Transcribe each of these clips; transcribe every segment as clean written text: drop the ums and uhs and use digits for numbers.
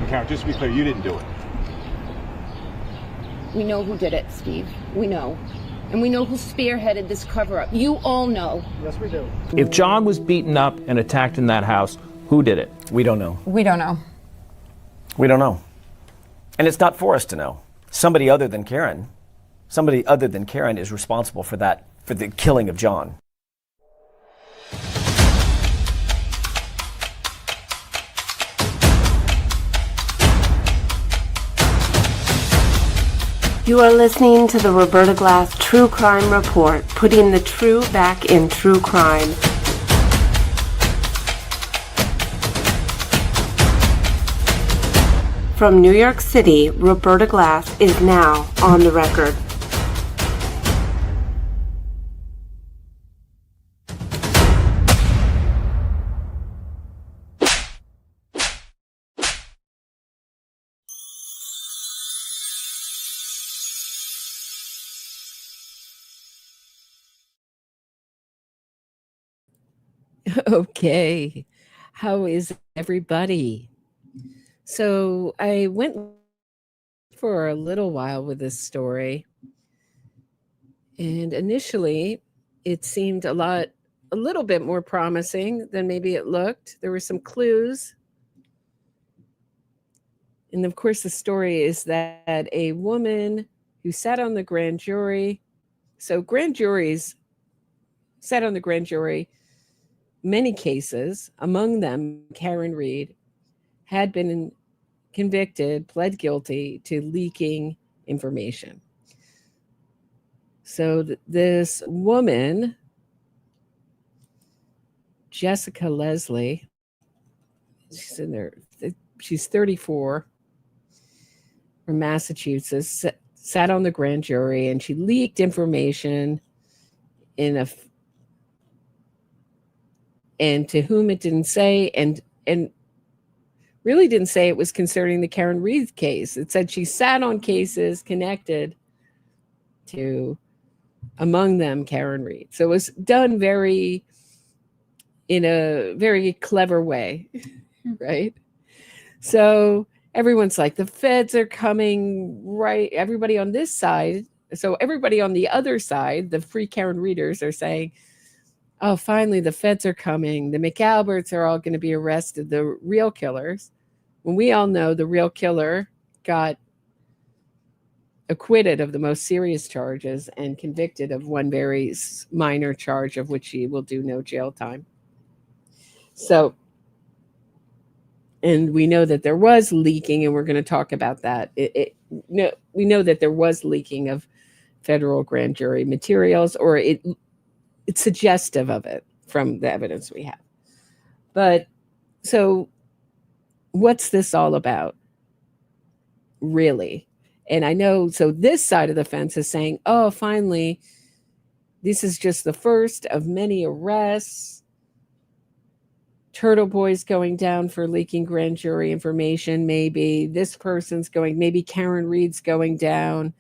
And Karen, just to be clear, you didn't do it. We know who did it, Steve. We know. And we know who spearheaded this cover-up. You all know. Yes, we do. If John was beaten up and attacked in that house, who did it? We don't know. We don't know. We don't know. And it's not for us to know. Somebody other than Karen is responsible for that, for the killing of John. You are listening to the Roberta Glass True Crime Report, putting the true back in true crime. From New York City, Roberta Glass is now on the record. Okay, how is everybody? So I went for a little while with this story, and initially it seemed a little bit more promising than maybe it looked. There were some clues. And of course, the story is that a woman who sat on the grand jury, so grand juries sat on the grand jury, many cases, among them Karen Reed, had been convicted, pled guilty to leaking information. So this woman, Jessica Leslie, she's in there, she's 34, from Massachusetts, sat on the grand jury, and she leaked information and to whom it didn't say, and really didn't say it was concerning the Karen Reed case. It said she sat on cases connected to, among them, Karen Reed. So it was done in a very clever way, right? So everyone's like, the feds are coming, right? Everybody on this side. So everybody on the other side, the free Karen Readers, are saying, oh, finally, the feds are coming. The McAlberts are all going to be arrested, the real killers. When we all know the real killer got acquitted of the most serious charges and convicted of one very minor charge of which he will do no jail time. So, and we know that there was leaking, and we're going to talk about that. We know that there was leaking of federal grand jury materials, or it's suggestive of it from the evidence we have. But so what's this all about, really? And I know, so this side of the fence is saying, oh, finally, this is just the first of many arrests. Turtle Boy's going down for leaking grand jury information. Maybe this person's going, maybe Karen Reed's going down.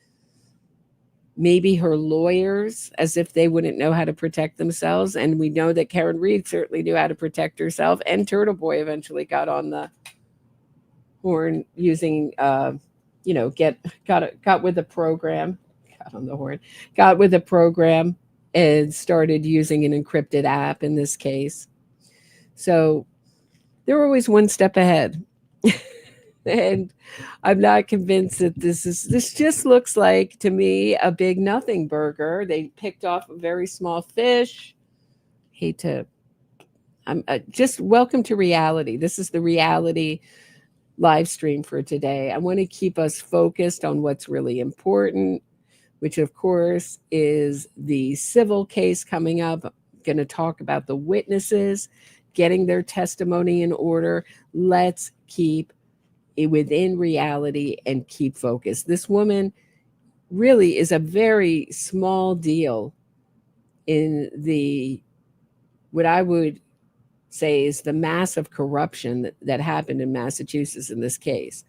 Maybe her lawyers, as if they wouldn't know how to protect themselves. And we know that Karen Reed certainly knew how to protect herself. And Turtle Boy eventually got on the horn using, got with the program, got on the horn, got with the program and started using an encrypted app in this case. So they're always one step ahead. And I'm not convinced that this just looks like, to me, a big nothing burger. They picked off a very small fish. I'm just welcome to reality. This is the reality live stream for today. I want to keep us focused on what's really important, which of course is the civil case coming up. I'm going to talk about the witnesses, getting their testimony in order. Let's keep within reality and keep focused. This woman really is a very small deal in what I would say is the massive corruption that happened in Massachusetts in this case.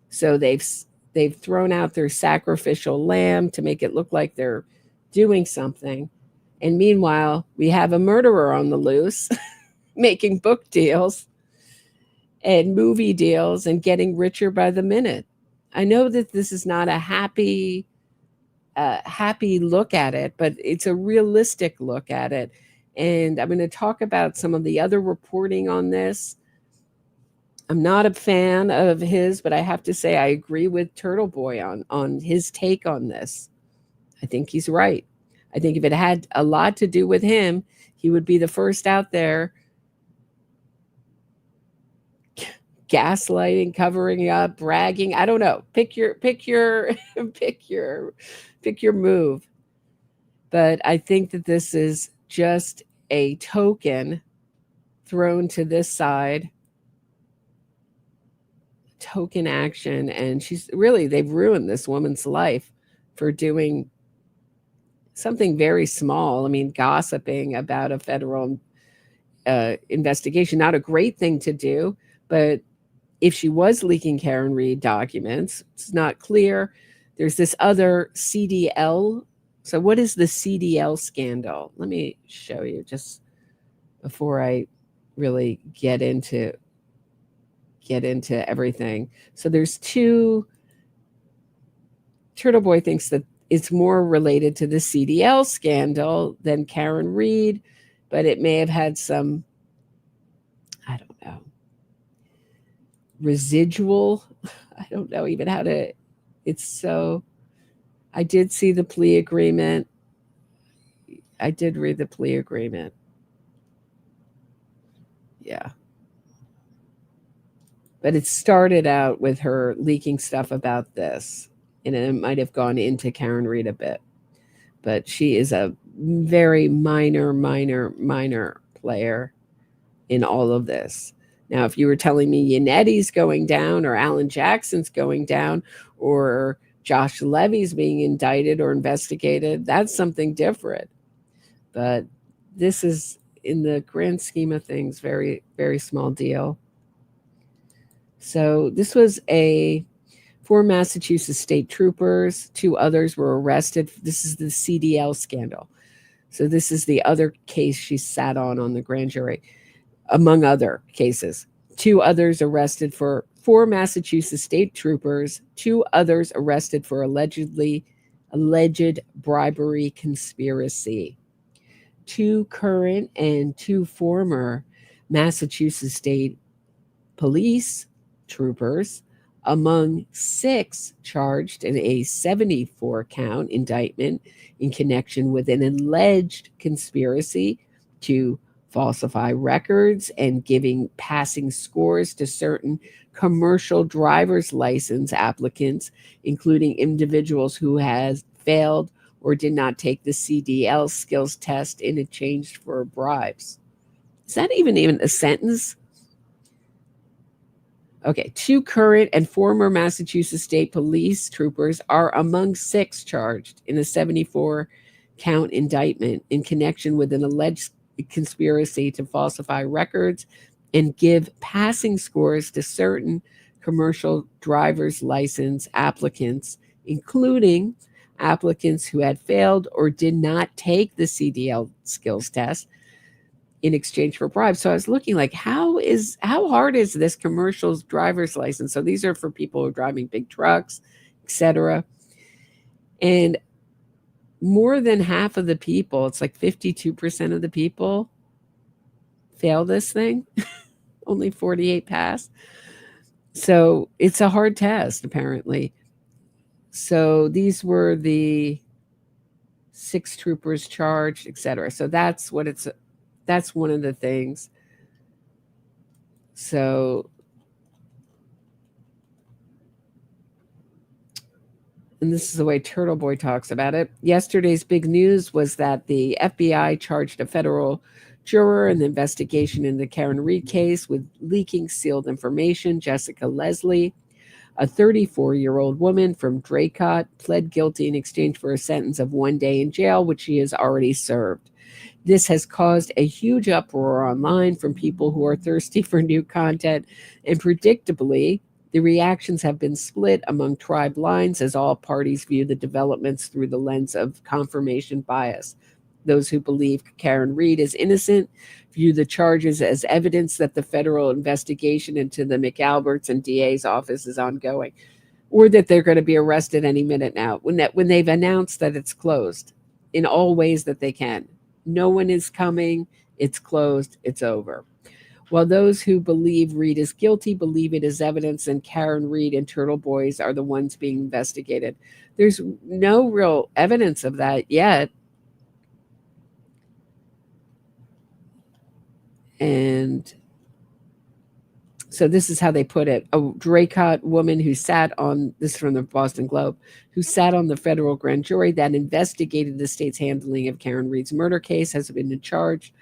So they've thrown out their sacrificial lamb to make it look like they're doing something. And meanwhile, we have a murderer on the loose making book deals. and movie deals and getting richer by the minute. I know that this is not a happy look at it, but it's a realistic look at it. And I'm going to talk about some of the other reporting on this. I'm not a fan of his, but I have to say I agree with Turtle Boy on his take on this. I think he's right. I think if it had a lot to do with him, he would be the first out there gaslighting, covering up, bragging. I don't know. Pick your move. But I think that this is just a token thrown to this side. Token action, and they've ruined this woman's life for doing something very small. I mean, gossiping about a federal investigation, not a great thing to do, but if she was leaking Karen Reed documents, it's not clear. There's this other CDL. So what is the CDL scandal? Let me show you just before I really get into everything. So there's two. Turtle Boy thinks that it's more related to the CDL scandal than Karen Reed, but it may have had some, I don't know, residual. I don't know even how to, I did see the plea agreement. I did read the plea agreement. Yeah. But it started out with her leaking stuff about this, and it might have gone into Karen Reed a bit. But she is a very minor player in all of this. Now, if you were telling me Yannetti's going down or Alan Jackson's going down or Josh Levy's being indicted or investigated, that's something different. But this is, in the grand scheme of things, very, very small deal. So this was 4 Massachusetts state troopers. 2 others were arrested. This is the CDL scandal. So this is the other case she sat on the grand jury, among other cases. 2 others arrested for 4 Massachusetts state troopers. 2 others arrested for alleged bribery conspiracy. 2 current and 2 former Massachusetts state police troopers, among 6 charged in a 74-count indictment in connection with an alleged conspiracy to falsify records and giving passing scores to certain commercial driver's license applicants, including individuals who has failed or did not take the CDL skills test in exchange for bribes. Is that even a sentence? Okay, 2 current and former Massachusetts state police troopers are among 6 charged in a 74-count indictment in connection with an alleged conspiracy to falsify records and give passing scores to certain commercial driver's license applicants, including applicants who had failed or did not take the CDL skills test in exchange for bribes. So I was looking like, how hard is this commercial driver's license? So these are for people who are driving big trucks, etc. And more than half of the people, it's like 52% of the people fail this thing. Only 48 pass. So it's a hard test, apparently. So these were the 6 troopers charged, etc. So that's one of the things. So, and this is the way Turtle Boy talks about it. Yesterday's big news was that the FBI charged a federal juror in the investigation in the Karen Reed case with leaking sealed information. Jessica Leslie, a 34-year-old woman from Draycott, pled guilty in exchange for a sentence of 1 day in jail, which she has already served. This has caused a huge uproar online from people who are thirsty for new content, and predictably, the reactions have been split among tribe lines as all parties view the developments through the lens of confirmation bias. Those who believe Karen Read is innocent view the charges as evidence that the federal investigation into the McAlberts and DA's office is ongoing, or that they're going to be arrested any minute now when they've announced that it's closed in all ways that they can. No one is coming. It's closed. It's over. While those who believe Read is guilty believe it is evidence, and Karen Read and Turtle Boys are the ones being investigated. There's no real evidence of that yet. And so this is how they put it. A Draycott woman who sat on, this is from the Boston Globe, who sat on the federal grand jury that investigated the state's handling of Karen Read's murder case has been charged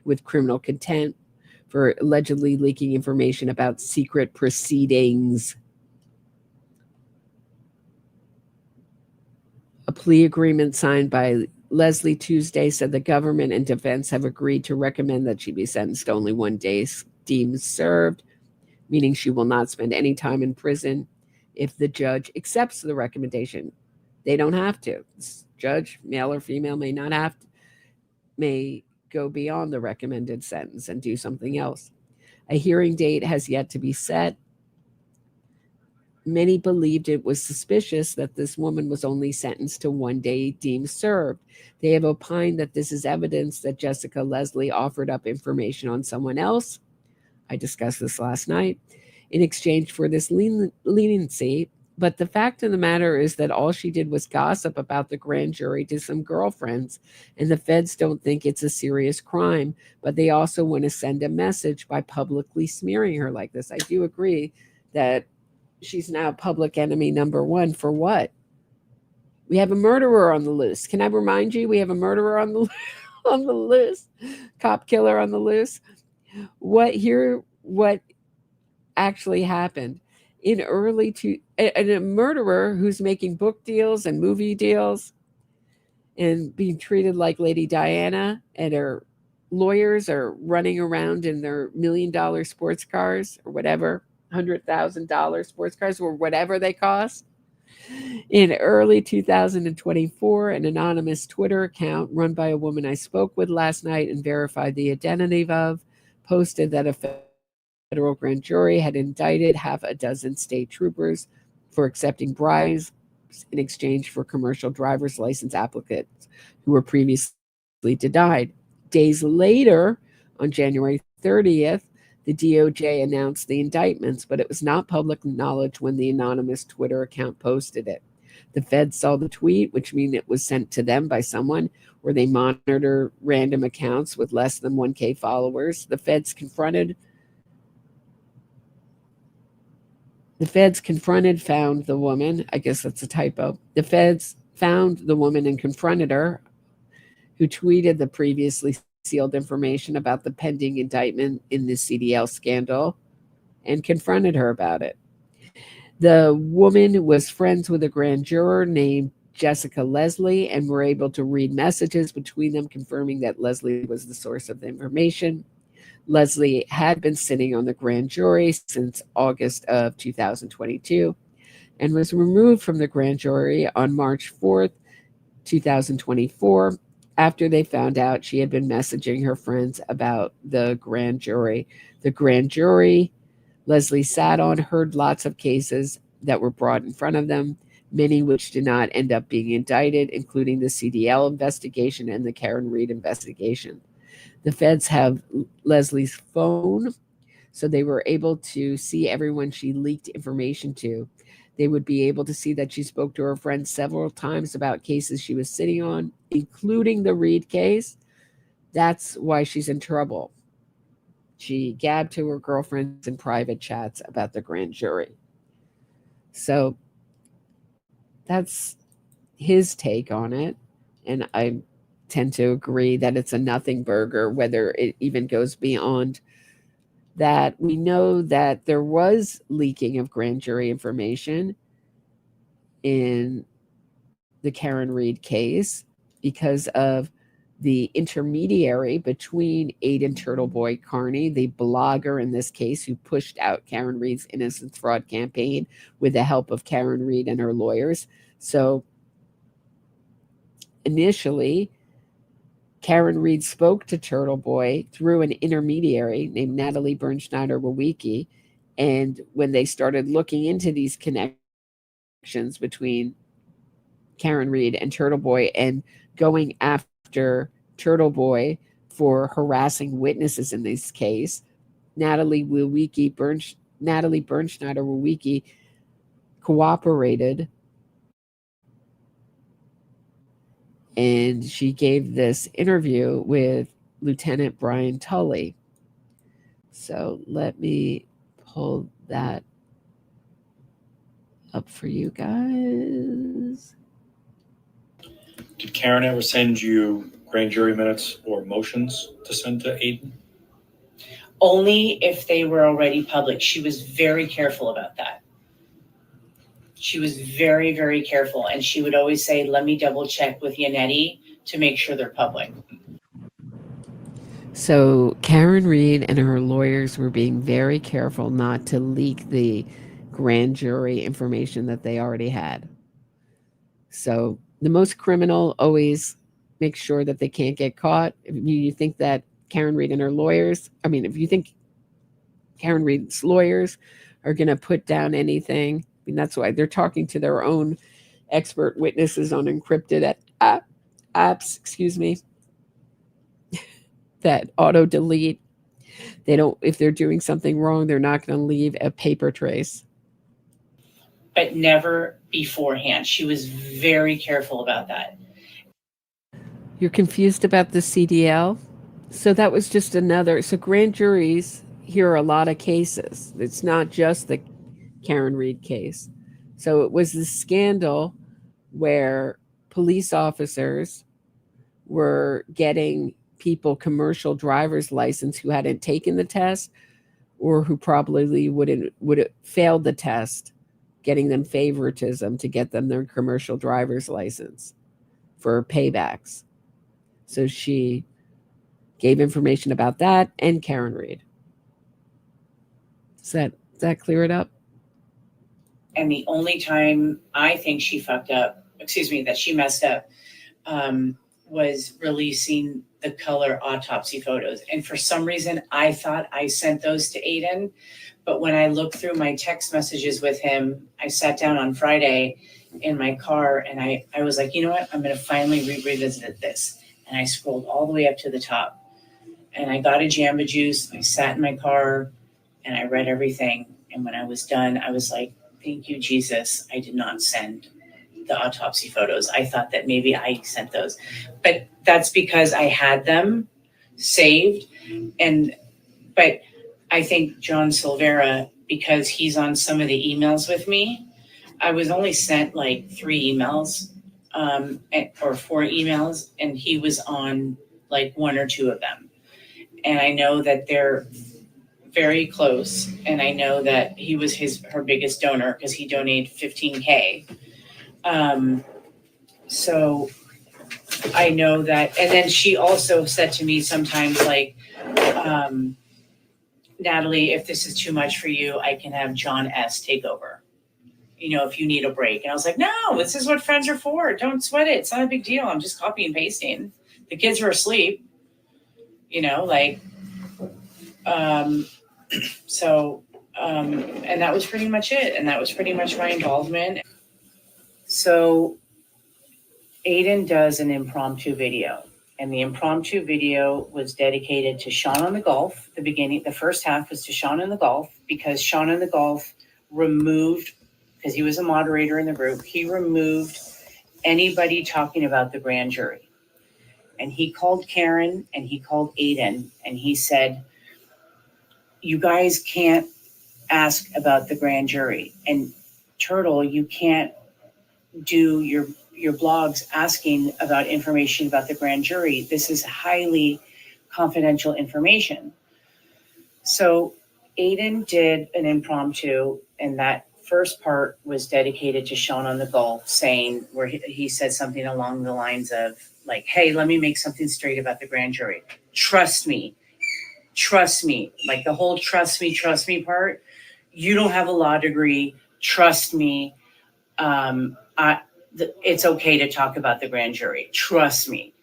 with criminal contempt for allegedly leaking information about secret proceedings. A plea agreement signed by Leslie Tuesday said the government and defense have agreed to recommend that she be sentenced to only 1 day deemed served, meaning she will not spend any time in prison if the judge accepts the recommendation. They don't have to. This judge, male or female, may go beyond the recommended sentence and do something else. A hearing date has yet to be set. Many believed it was suspicious that this woman was only sentenced to 1 day deemed served. They have opined that this is evidence that Jessica Leslie offered up information on someone else. I discussed this last night in exchange for this leniency. But the fact of the matter is that all she did was gossip about the grand jury to some girlfriends, and the feds don't think it's a serious crime, but they also want to send a message by publicly smearing her like this. I do agree that she's now public enemy number one. For what? We have a murderer on the loose. Can I remind you, we have a murderer on the on the loose, cop killer on the loose. What actually happened in a murderer who's making book deals and movie deals and being treated like Lady Diana, and her lawyers are running around in their $1 million sports cars or whatever, $100,000 sports cars or whatever they cost. In early 2024, an anonymous Twitter account run by a woman I spoke with last night and verified the identity of posted that a federal grand jury had indicted half a dozen state troopers for accepting bribes in exchange for commercial driver's license applicants who were previously denied. Days later, on January 30th, the DOJ announced the indictments, but it was not public knowledge when the anonymous Twitter account posted it. The feds saw the tweet, which means it was sent to them by someone, where they monitor random accounts with less than 1K followers. The feds confronted, found the woman. I guess that's a typo. The feds found the woman and confronted her, who tweeted the previously sealed information about the pending indictment in the CDL scandal, and confronted her about it. The woman was friends with a grand juror named Jessica Leslie and were able to read messages between them confirming that Leslie was the source of the information. Leslie had been sitting on the grand jury since August of 2022 and was removed from the grand jury on March 4th, 2024, after they found out she had been messaging her friends about the grand jury. The grand jury Leslie sat on heard lots of cases that were brought in front of them, many which did not end up being indicted, including the CDL investigation and the Karen Read investigation. The feds have Leslie's phone, so they were able to see everyone she leaked information to. They would be able to see that she spoke to her friends several times about cases she was sitting on, including the Read case. That's why she's in trouble. She gabbed to her girlfriends in private chats about the grand jury. So that's his take on it. And I tend to agree that it's a nothing burger, whether it even goes beyond that. We know that there was leaking of grand jury information in the Karen Read case because of the intermediary between Aiden Turtleboy Carney, the blogger in this case, who pushed out Karen Read's innocence fraud campaign with the help of Karen Read and her lawyers. So initially, Karen Reed spoke to Turtle Boy through an intermediary named Natalie Bernstein Wiki. And when they started looking into these connections between Karen Reed and Turtle Boy and going after Turtle Boy for harassing witnesses in this case, Natalie Bernstein Wiki cooperated, and she gave this interview with Lieutenant Brian Tully. So let me pull that up for you guys. Did Karen ever send you grand jury minutes or motions to send to Aiden? Only if they were already public. She was very careful about that. She was very, very careful. And she would always say, let me double check with Yannetti to make sure they're public. So Karen Reed and her lawyers were being very careful not to leak the grand jury information that they already had. So the most criminal always makes sure that they can't get caught. If you think that Karen Reed and her lawyers, if you think Karen Reed's lawyers are going to put down anything, that's why they're talking to their own expert witnesses on encrypted apps, that auto delete. They don't, if they're doing something wrong, they're not going to leave a paper trace. But never beforehand. She was very careful about that. You're confused about the CDL? So that was just another. So grand juries hear a lot of cases. It's not just the Karen Reed case. So it was the scandal where police officers were getting people commercial driver's license who hadn't taken the test or who probably would have failed the test, getting them favoritism to get them their commercial driver's license for paybacks. So she gave information about that and Karen Reed. Does that clear it up? And the only time I think she that she messed up, was releasing the color autopsy photos. And for some reason, I thought I sent those to Aiden. But when I looked through my text messages with him, I sat down on Friday in my car and I was like, you know what? I'm going to finally revisit this. And I scrolled all the way up to the top. And I got a Jamba Juice. I sat in my car and I read everything. And when I was done, I was like, thank you, Jesus. I did not send the autopsy photos. I thought that maybe I sent those. But that's because I had them saved. But I think John Silvera, because he's on some of the emails with me, I was only sent like 3 emails or 4 emails, and he was on like 1 or 2 of them. And I know that they're very close, and I know that he was her biggest donor because he donated $15K. So I know that. And then she also said to me sometimes like, Natalie, if this is too much for you, I can have John S. take over, if you need a break. And I was like, no, this is what friends are for. Don't sweat it. It's not a big deal. I'm just copy and pasting. The kids are asleep, and that was pretty much it. And that was pretty much my involvement. So Aiden does an impromptu video, and the impromptu video was dedicated to Sean on the Golf. The first half was to Sean on the Golf, because Sean on the Golf removed, because he was a moderator in the group, he removed anybody talking about the grand jury. And he called Karen and he called Aiden and he said, you guys can't ask about the grand jury. And Turtle, you can't do your blogs asking about information about the grand jury. This is highly confidential information. So Aiden did an impromptu, and that first part was dedicated to Sean on the Golf, saying where he said something along the lines of like, hey, let me make something straight about the grand jury. Trust me, like the whole trust me part. You don't have a law degree. Trust me. It's okay to talk about the grand jury. Trust me.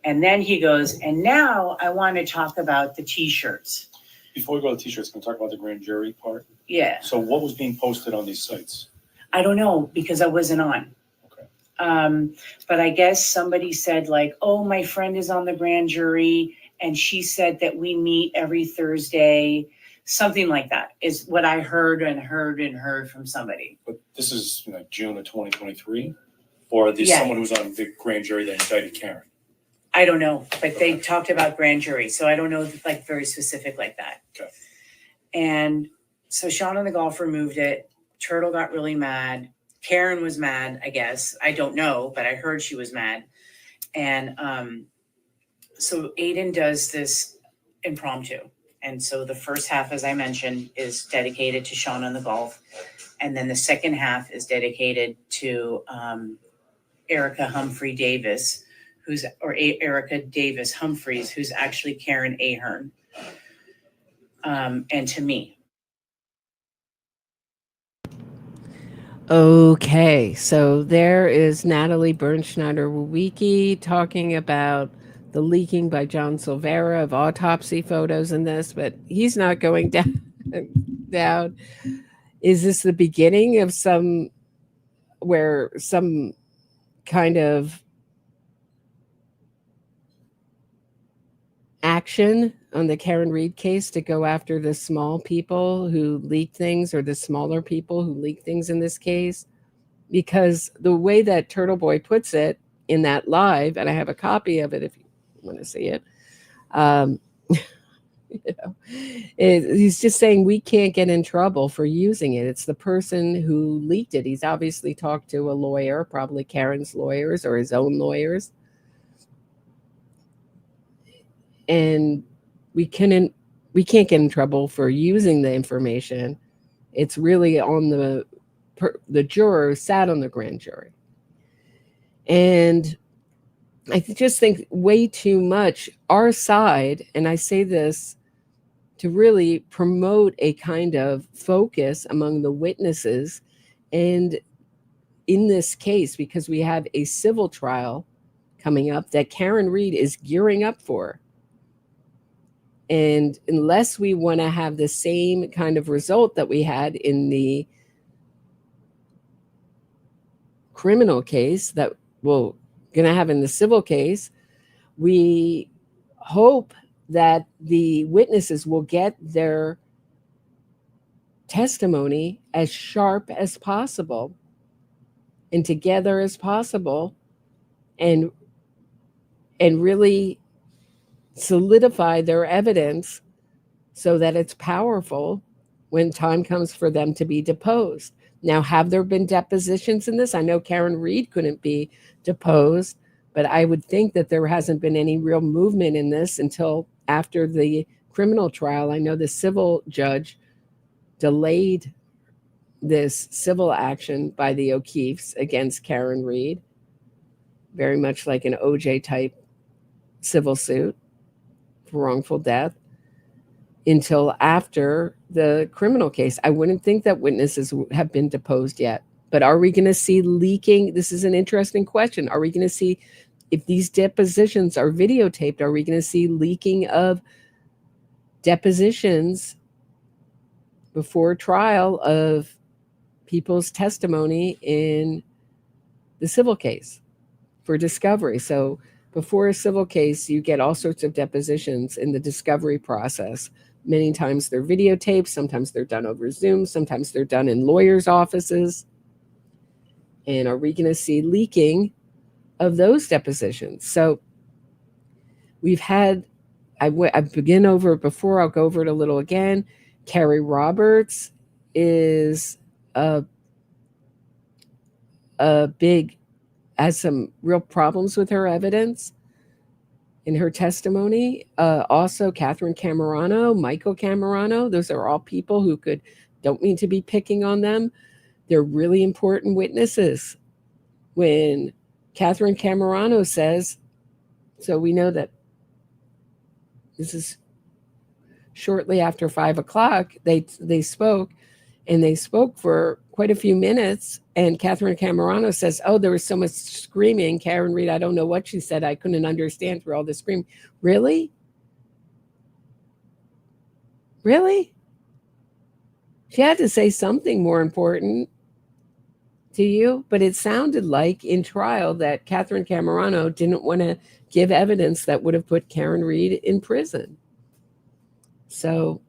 And then he goes, and now I want to talk about the t-shirts. Before we go to t-shirts, can we talk about the grand jury part? Yeah. So what was being posted on these sites? I don't know because I wasn't on. Okay. But I guess somebody said like, oh, my friend is on the grand jury and she said that we meet every Thursday. Something like that is what I heard from somebody. But this is like June of 2023? Or there's someone who's on the grand jury that indicted Karen? I don't know, but they talked about grand jury. So I don't know if like very specific like that. Okay. And so Sean and the golfer moved it. Turtle got really mad. Karen was mad, I guess. I don't know, but I heard she was mad. And so Aiden does this impromptu. And so the first half, as I mentioned, is dedicated to Sean and the golf. And then the second half is dedicated to Erica Humphrey Davis, Erica Davis Humphreys, who's actually Karen Ahern, and to me. Okay, so there is Natalie Bernstein Wiki talking about the leaking by John Silvera of autopsy photos in this, but he's not going down. Is this the beginning of some kind of action on the Karen Reed case to go after the small people who leak things, or the smaller people who leak things in this case? Because the way that Turtle Boy puts it in that live, and I have a copy of it if you want to see it, he's just saying we can't get in trouble for using it. It's the person who leaked it. He's obviously talked to a lawyer, probably Karen's lawyers or his own lawyers. And we can't get in trouble for using the information. It's really on the juror who sat on the grand jury. And I just think way too much our side, and I say this to really promote a kind of focus among the witnesses. And in this case, because we have a civil trial coming up that Karen Reed is gearing up for. And unless we want to have the same kind of result that we had in the criminal case that we're going to have in the civil case, we hope that the witnesses will get their testimony as sharp as possible and together as possible, and really solidify their evidence so that it's powerful when time comes for them to be deposed. Now, have there been depositions in this? I know Karen Reed couldn't be deposed, but I would think that there hasn't been any real movement in this until after the criminal trial. I know the civil judge delayed this civil action by the O'Keefes against Karen Reed, very much like an OJ type civil suit for wrongful death, until after the criminal case. I wouldn't think that witnesses have been deposed yet. But are we going to see leaking? This is an interesting question. Are we going to see, if these depositions are videotaped, are we going to see leaking of depositions before trial of people's testimony in the civil case for discovery? So before a civil case, you get all sorts of depositions in the discovery process. Many times they're videotaped, sometimes they're done over Zoom, sometimes they're done in lawyers' offices. And are we going to see leaking of those depositions? So we've had, I begin over it before, I'll go over it a little again. Carrie Roberts is has some real problems with her evidence in her testimony. Also, Catherine Camerano, Michael Camerano, those are all people who don't mean to be picking on them. They're really important witnesses. When Catherine Camerano says, so we know that this is shortly after 5 o'clock, they spoke, And they spoke for quite a few minutes. And Catherine Camerano says, oh, there was so much screaming. Karen Reed, I don't know what she said. I couldn't understand through all the screaming. Really? Really? She had to say something more important to you, but it sounded like in trial that Catherine Camerano didn't want to give evidence that would have put Karen Reed in prison. So,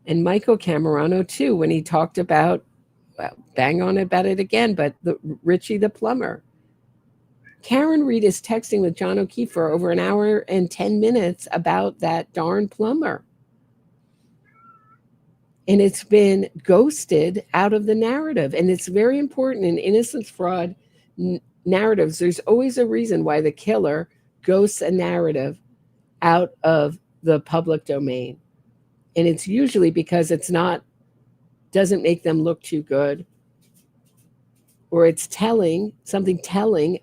and Michael Camerano too, when he talked about, well, bang on about it again, but Richie the plumber. Karen Reed is texting with John O'Keefe for over an hour and 10 minutes about that darn plumber. And it's been ghosted out of the narrative. And it's very important in innocence fraud narratives. There's always a reason why the killer ghosts a narrative out of the public domain. And it's usually because doesn't make them look too good, or it's something telling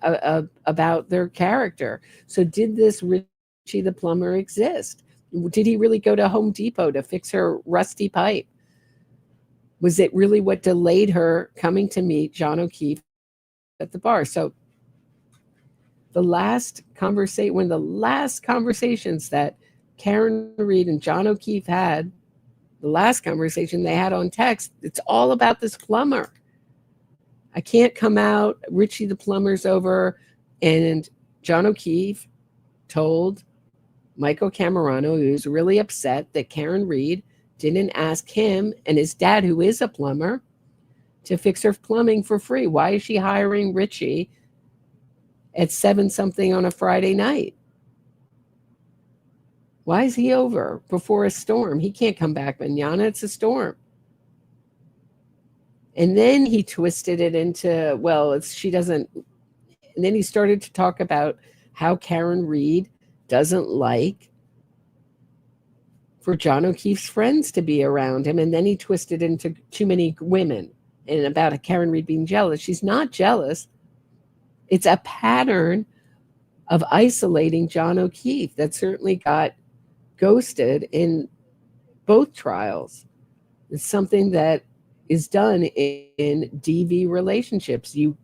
about their character. So did this Richie the plumber exist? Did he really go to Home Depot to fix her rusty pipe? Was it really what delayed her coming to meet John O'Keefe at the bar? So one of the last conversations that Karen Reed and John O'Keefe had, the last conversation they had on text, it's all about this plumber. I can't come out, Richie the plumber's over. And John O'Keefe told Michael Camerano, he was really upset that Karen Reed didn't ask him and his dad, who is a plumber, to fix her plumbing for free. Why is she hiring Richie at 7-something on a Friday night? Why is he over before a storm? He can't come back mañana. It's a storm. And then he twisted it into, well, she doesn't. And then he started to talk about how Karen Reed doesn't like for John O'Keefe's friends to be around him. And then he twisted into too many women and about Karen Reed being jealous. She's not jealous. It's a pattern of isolating John O'Keefe that certainly got ghosted in both trials. It's something that is done in DV relationships. You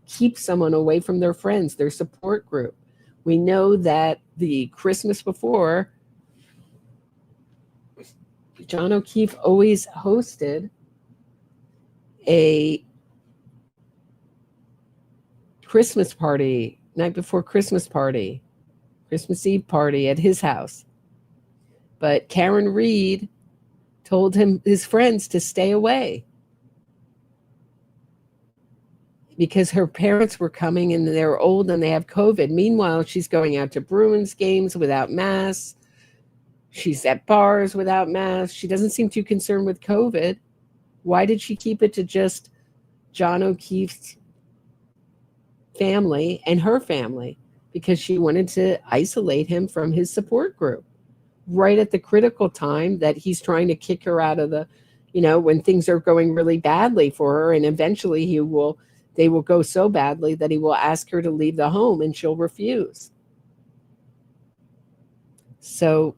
keep someone away from their friends, their support group. We know that the Christmas before, John O'Keefe always hosted a Christmas party, night before Christmas party, Christmas Eve party at his house. But Karen Reed told his friends to stay away because her parents were coming and they're old and they have COVID. Meanwhile, she's going out to Bruins games without masks. She's at bars without masks. She doesn't seem too concerned with COVID. Why did she keep it to just John O'Keefe's family and her family? Because she wanted to isolate him from his support group right at the critical time that he's trying to kick her out of the, when things are going really badly for her. And eventually they will go so badly that he will ask her to leave the home and she'll refuse. So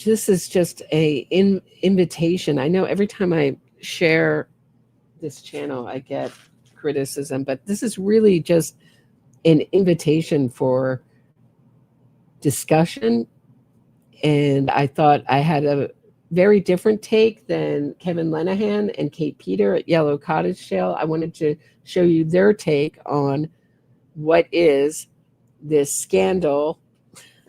this is just an invitation. I know every time I share this channel, I get criticism, but this is really just an invitation for discussion. And I thought I had a very different take than Kevin Lenahan and Kate Peter at Yellow Cottage Jail. I wanted to show you their take on what is this scandal.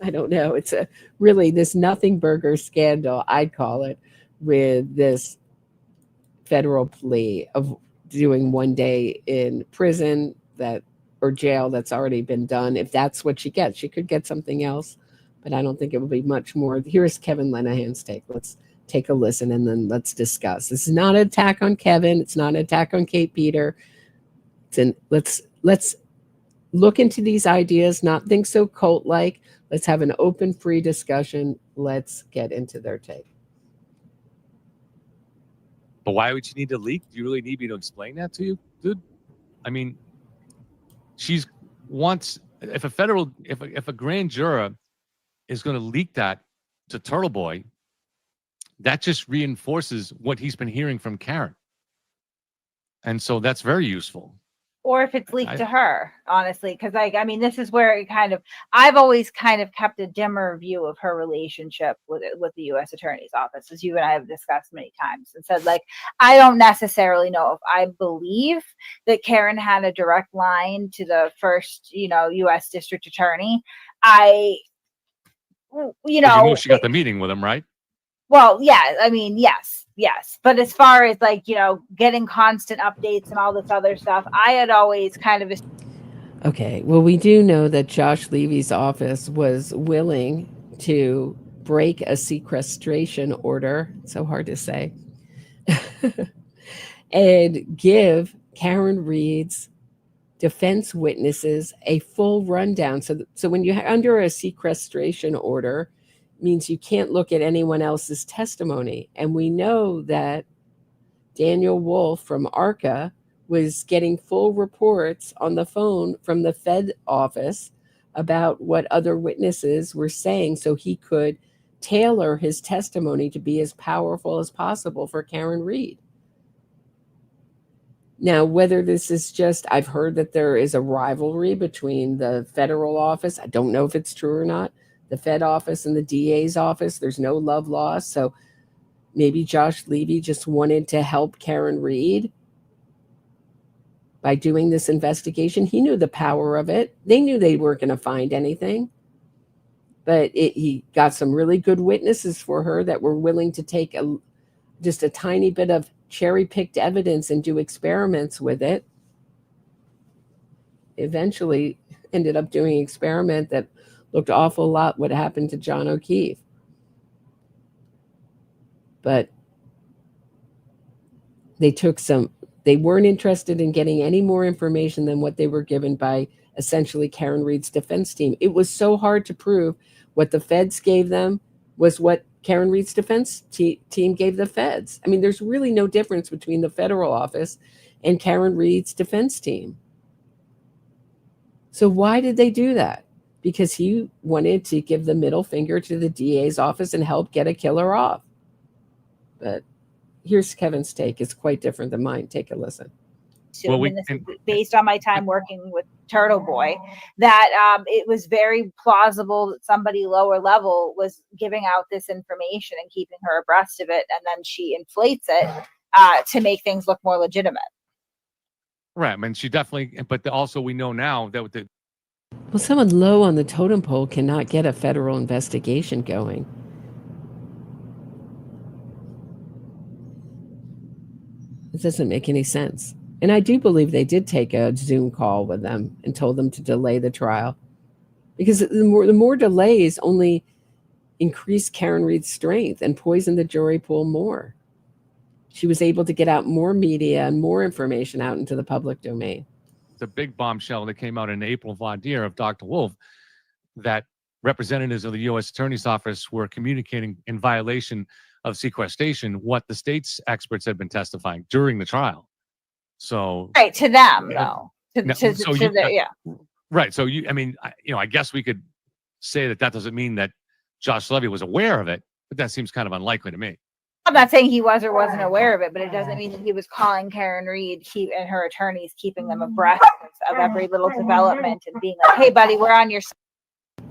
I don't know. It's really this nothing burger scandal, I'd call it, with this federal plea of doing 1 day in prison or jail that's already been done. If that's what she gets, she could get something else, but I don't think it will be much more. Here's Kevin Lenahan's take. Let's take a listen and then let's discuss. This is not an attack on Kevin. It's not an attack on Kate Peter. Let's look into these ideas, not think so cult-like. Let's have an open, free discussion. Let's get into their take. But why would you need to leak? Do you really need me to explain that to you, dude? I mean, if a grand juror is going to leak that to Turtle Boy, that just reinforces what he's been hearing from Karen. And so that's very useful. Or if it's leaked to her, honestly, because I mean, this is where it I've always kind of kept a dimmer view of her relationship with the U.S. Attorney's Office, as you and I have discussed many times, and said, like, I don't necessarily know if I believe that Karen had a direct line to the first, U.S. District Attorney. She got the meeting with him, right? Well, yeah, I mean, yes. But as far as getting constant updates and all this other stuff, I had always kind of. Okay, well, we do know that Josh Levy's office was willing to break a sequestration order, so hard to say, and give Karen Reed's defense witnesses a full rundown. So when you're under a sequestration order, means you can't look at anyone else's testimony. And we know that Daniel Wolf from ARCA was getting full reports on the phone from the Fed office about what other witnesses were saying, so he could tailor his testimony to be as powerful as possible for Karen Reed. Now, whether this is just, I've heard that there is a rivalry between the federal office. I don't know if it's true or not. The Fed office and the DA's office, there's no love lost. So maybe Josh Levy just wanted to help Karen Reed by doing this investigation. He knew the power of it. They knew they weren't going to find anything. But he got some really good witnesses for her that were willing to take just a tiny bit of cherry-picked evidence and do experiments with it. Eventually ended up doing an experiment that looked awful lot what happened to John O'Keefe. But they weren't interested in getting any more information than what they were given by essentially Karen Reed's defense team. It was so hard to prove what the feds gave them was what Karen Reed's defense team gave the feds. I mean, there's really no difference between the federal office and Karen Reed's defense team. So why did they do that? Because he wanted to give the middle finger to the DA's office and help get a killer off. But here's Kevin's take. It's quite different than mine. Take a listen. Well, this is based on my time working with Turtle Boy, that it was very plausible that somebody lower level was giving out this information and keeping her abreast of it, and then she inflates it to make things look more legitimate. Right. I mean, she definitely, but also we know now that with the. Well, someone low on the totem pole cannot get a federal investigation going. It doesn't make any sense. And I do believe they did take a Zoom call with them and told them to delay the trial, because the more delays only increase Karen Reed's strength and poison the jury pool more. She was able to get out more media and more information out into the public domain. The big bombshell that came out in April of year of Dr. Wolf, that representatives of the U.S. Attorney's Office were communicating in violation of sequestration what the state's experts had been testifying during the trial. So right to them, though. Right. So I guess we could say that doesn't mean that Josh Levy was aware of it, but that seems kind of unlikely to me. I'm not saying he was or wasn't aware of it, but it doesn't mean that he was calling Karen Reed and her attorneys, keeping them abreast of every little development and being like, "Hey, buddy, we're on your side."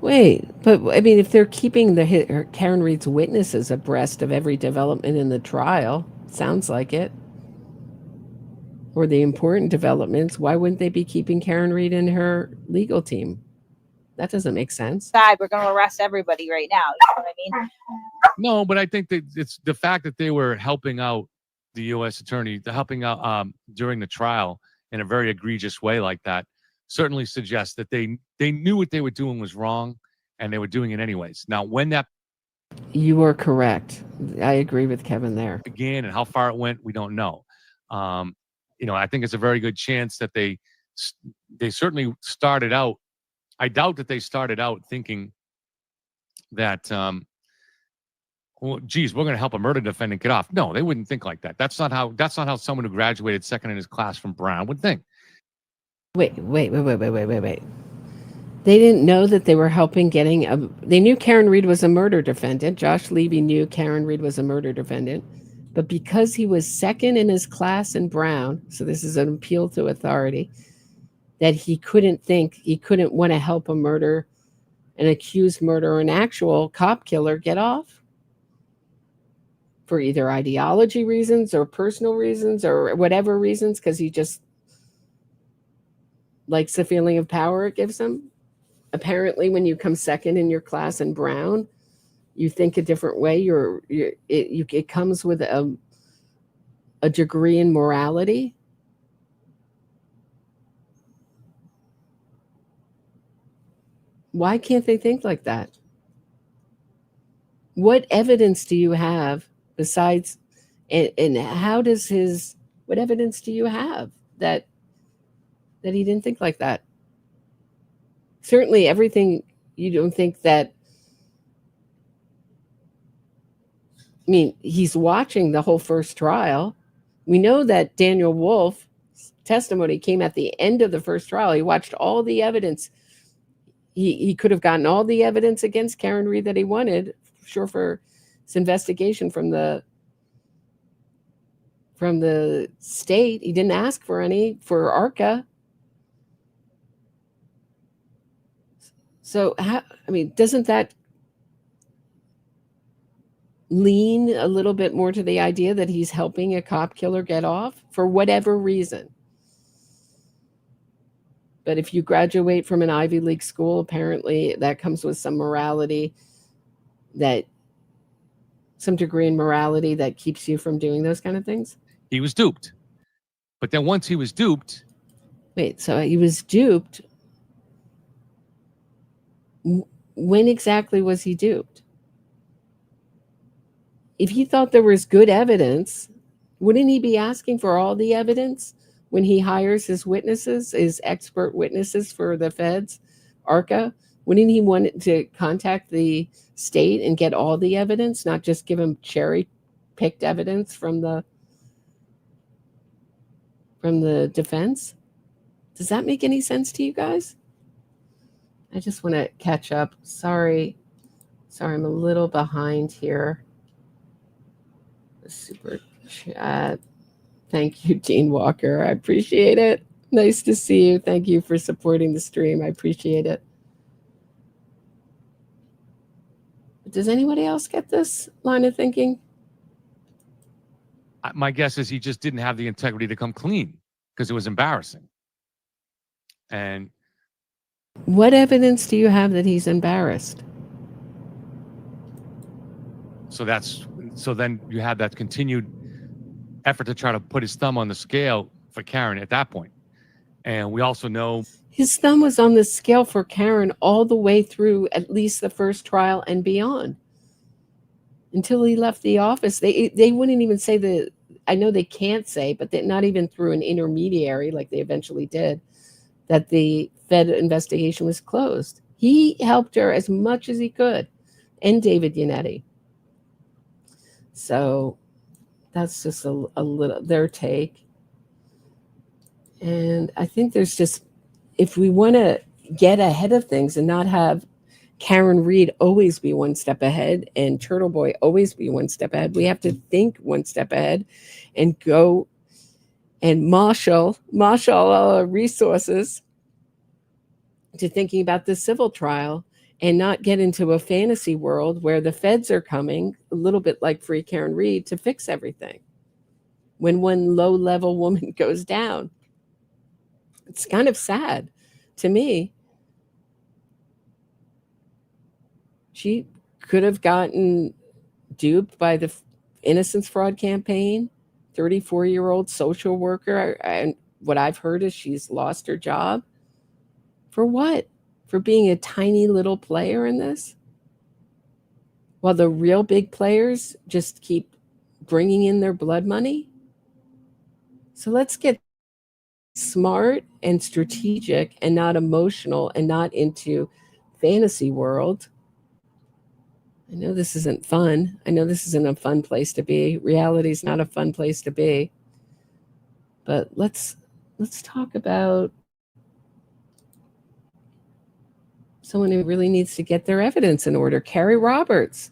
Wait, but I mean, if they're keeping Karen Reed's witnesses abreast of every development in the trial, sounds like it, or the important developments, why wouldn't they be keeping Karen Reed and her legal team? That doesn't make sense. We're going to arrest everybody right now. You know what I mean? No, but I think that it's the fact that they were helping out the U.S. attorney, helping out during the trial in a very egregious way like that, certainly suggests that they knew what they were doing was wrong, and they were doing it anyways. Now, when that you are correct, I agree with Kevin there. Began and how far it went, we don't know. I think it's a very good chance that they certainly started out. I doubt that they started out thinking that, we're going to help a murder defendant get off. No, they wouldn't think like that. That's not how someone who graduated second in his class from Brown would think. Wait. They didn't know that they were helping they knew Karen Reed was a murder defendant. Josh Levy knew Karen Reed was a murder defendant. But because he was second in his class in Brown, so this is an appeal to authority, that he couldn't want to help an accused murderer, or an actual cop killer get off for either ideology reasons or personal reasons or whatever reasons, because he just likes the feeling of power it gives him. Apparently, when you come second in your class in Brown, you think a different way. It comes with a degree in morality. Why can't they think like that? What evidence do you have besides, and how does what evidence do you have that he didn't think like that? Certainly everything, you don't think that, I mean, he's watching the whole first trial. We know that Daniel Wolf's testimony came at the end of the first trial. He watched all the evidence. He could have gotten all the evidence against Karen Reed that he wanted, sure, for his investigation from the state. He didn't ask for any for ARCA. So, doesn't that lean a little bit more to the idea that he's helping a cop killer get off for whatever reason? But if you graduate from an Ivy League school, apparently that comes with some morality, some degree in morality that keeps you from doing those kind of things. He was duped. But then once he was duped. Wait, so he was duped. When exactly was he duped? If he thought there was good evidence, wouldn't he be asking for all the evidence when he hires his witnesses, his expert witnesses for the feds, ARCA? Wouldn't he want to contact the state and get all the evidence, not just give him cherry-picked evidence from the defense? Does that make any sense to you guys? I just want to catch up. Sorry, I'm a little behind here. Super chat. Thank you, Dean Walker. I appreciate it. Nice to see you. Thank you for supporting the stream. I appreciate it. Does anybody else get this line of thinking? My guess is he just didn't have the integrity to come clean because it was embarrassing. And what evidence do you have that he's embarrassed? So then you had that continued effort to try to put his thumb on the scale for Karen at that point. And we also know his thumb was on the scale for Karen all the way through at least the first trial and beyond. Until he left the office. They wouldn't even say I know they can't say, but not even through an intermediary like they eventually did, that the Fed investigation was closed. He helped her as much as he could, and David Yannetti. So that's just a little their take. And I think there's just, if we want to get ahead of things and not have Karen Reed always be one step ahead and Turtle Boy always be one step ahead, we have to think one step ahead and go and marshal our resources to thinking about the civil trial and not get into a fantasy world where the feds are coming, a little bit like Free Karen Reed, to fix everything when one low-level woman goes down. It's kind of sad to me. She could have gotten duped by the Innocence Fraud campaign, 34-year-old social worker. And what I've heard is she's lost her job. For what? For being a tiny little player in this? While the real big players just keep bringing in their blood money? So let's get smart and strategic and not emotional and not into fantasy world. I know this isn't fun. I know this isn't a fun place to be. Reality is not a fun place to be. But let's talk about someone who really needs to get their evidence in order. Carrie Roberts.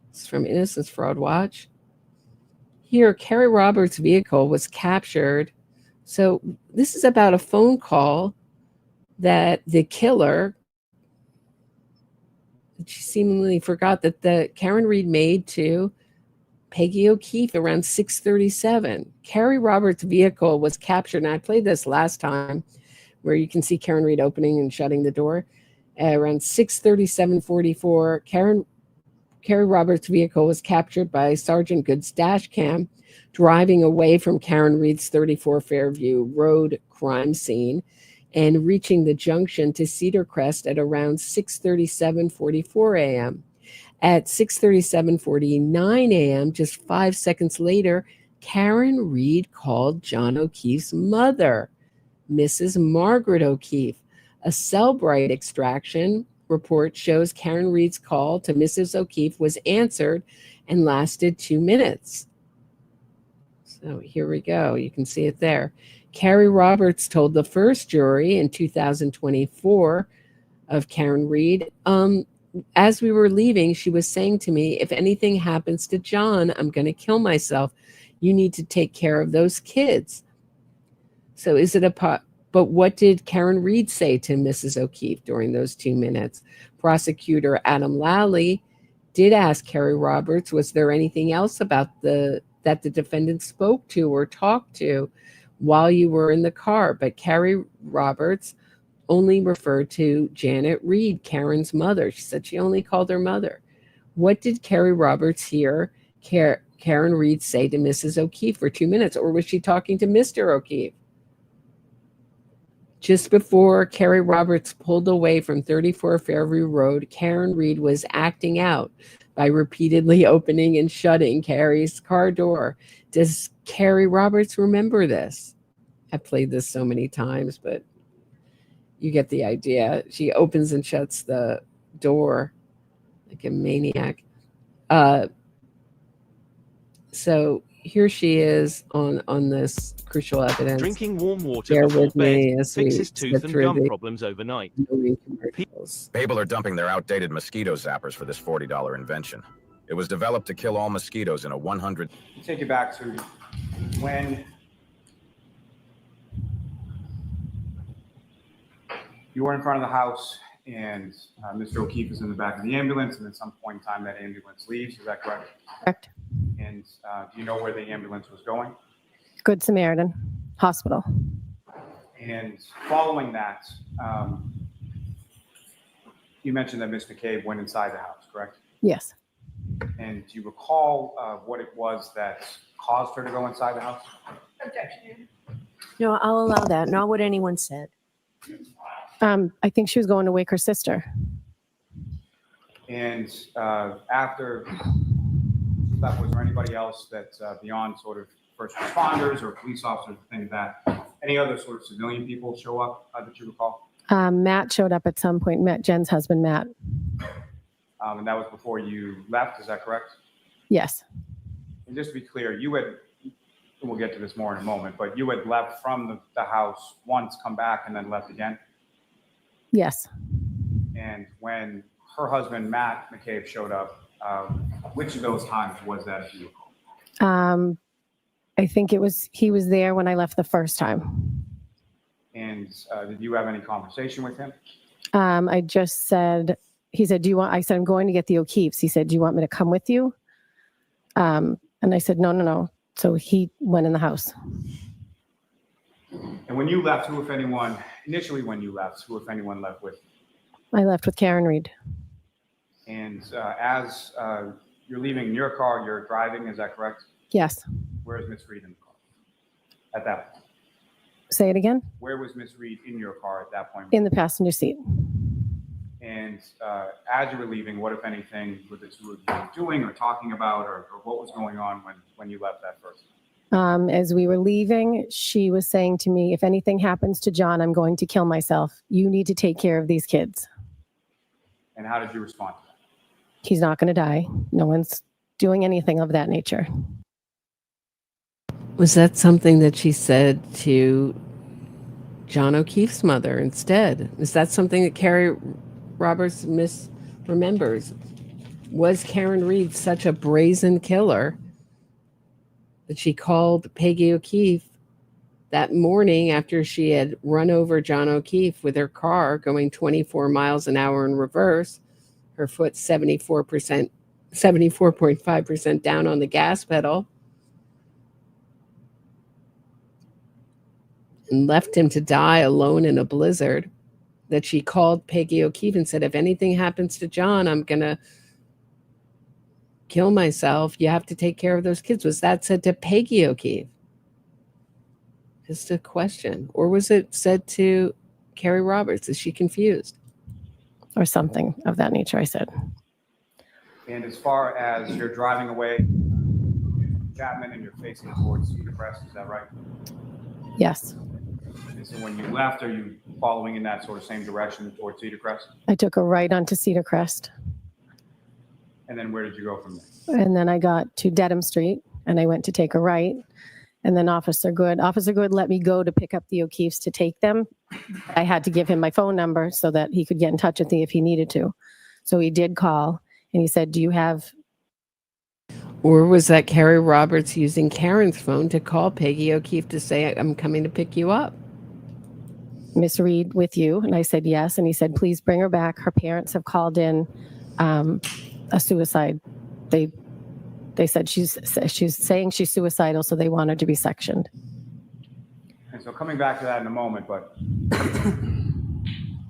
It's from Innocence Fraud Watch. Here, Carrie Roberts' vehicle was captured. So this is about a phone call that the killer, she seemingly forgot that Karen Reed made to Peggy O'Keefe around 6:37. Carrie Roberts' vehicle was captured, and I played this last time, where you can see Karen Reed opening and shutting the door. Around 6:37:44, Carrie Roberts' vehicle was captured by Sergeant Good's dash cam, driving away from Karen Reed's 34 Fairview Road crime scene and reaching the junction to Cedar Crest at around 6:37:44 a.m. At 6:37:49 a.m., just 5 seconds later, Karen Reed called John O'Keefe's mother, Mrs. Margaret O'Keefe. A Cellbrite extraction report shows Karen Reed's call to Mrs. O'Keefe was answered and lasted 2 minutes. So here we go. You can see it there. Carrie Roberts told the first jury in 2024 of Karen Reed, as we were leaving, she was saying to me, if anything happens to John, I'm going to kill myself. You need to take care of those kids. So is it but what did Karen Reed say to Mrs. O'Keefe during those 2 minutes? Prosecutor Adam Lally did ask Carrie Roberts, was there anything else about that the defendant spoke to or talked to while you were in the car? But Carrie Roberts only referred to Janet Reed, Karen's mother. She said she only called her mother. What did Carrie Roberts hear Karen Reed say to Mrs. O'Keefe for 2 minutes? Or was she talking to Mr. O'Keefe? Just before Carrie Roberts pulled away from 34 Fairview Road, Karen Reed was acting out by repeatedly opening and shutting Carrie's car door. Does Carrie Roberts remember this? I've played this so many times, but you get the idea. She opens and shuts the door like a maniac. So here she is on this crucial evidence. Drinking warm water Bear before with me bed as we fixes tooth get and through gum the problems overnight. People are dumping their outdated mosquito zappers for this $40 invention. It was developed to kill all mosquitoes in a 100... Take you back to when you were in front of the house and Mr. O'Keefe is in the back of the ambulance, and at some point in time that ambulance leaves. Is that correct? Correct. And do you know where the ambulance was going? Good Samaritan Hospital. And following that, you mentioned that Ms. McCabe went inside the house, correct? Yes. And do you recall what it was that caused her to go inside the house? Objection. No, I'll allow that. Not what anyone said. I think she was going to wake her sister. And after that, was there anybody else that beyond sort of first responders or police officers, things like that, any other sort of civilian people show up that you recall? Matt showed up at some point. Jen's husband, Matt. And that was before you left, is that correct? Yes. And just to be clear, you had, we'll get to this more in a moment, but you had left from the house once, come back, and then left again? Yes. And when her husband, Matt McCabe, showed up, which of those times was that, if you recall? I think he was there when I left the first time. And did you have any conversation with him? I just said, he said, I said, I'm going to get the O'Keefes. He said, do you want me to come with you? And I said, no. So he went in the house. And when you left, who, if anyone, initially when you left, who, if anyone, left with you? I left with Karen Reed. And as you're leaving your car, you're driving, is that correct? Yes. Where is Miss Reed in the car at that point? Say it again? Where was Miss Reed in your car at that point? In the passenger seat. And as you were leaving, what, if anything, were the two of you doing or talking about, or what was going on when you left that first? As we were leaving, she was saying to me, if anything happens to John, I'm going to kill myself. You need to take care of these kids. And how did you respond to that? He's not going to die. No one's doing anything of that nature. Was that something that she said to John O'Keefe's mother instead? Is that something that Carrie Roberts misremembers. Was Karen Reed such a brazen killer that she called Peggy O'Keefe that morning after she had run over John O'Keefe with her car going 24 miles an hour in reverse, her foot 74.5% down on the gas pedal, and left him to die alone in a blizzard, that she called Peggy O'Keefe and said, if anything happens to John, I'm going to kill myself. You have to take care of those kids. Was that said to Peggy O'Keefe? Just a question. Or was it said to Carrie Roberts? Is she confused? Or something of that nature, I said. And as far as you're driving away, Chapman, and you're facing towards Cedar Crest, is that right? Yes. And so when you left, are you following in that sort of same direction towards Cedar Crest? I took a right onto Cedar Crest. And then where did you go from there? And then I got to Dedham Street and I went to take a right. And then Officer Good let me go to pick up the O'Keefes to take them. I had to give him my phone number so that he could get in touch with me if he needed to. So he did call and he said, do you have... Or was that Carrie Roberts using Karen's phone to call Peggy O'Keefe to say, I'm coming to pick you up? Miss Reed with you? And I said, yes. And he said, please bring her back. Her parents have called in a suicide. They said she's saying she's suicidal, so they want her to be sectioned. And so coming back to that in a moment, but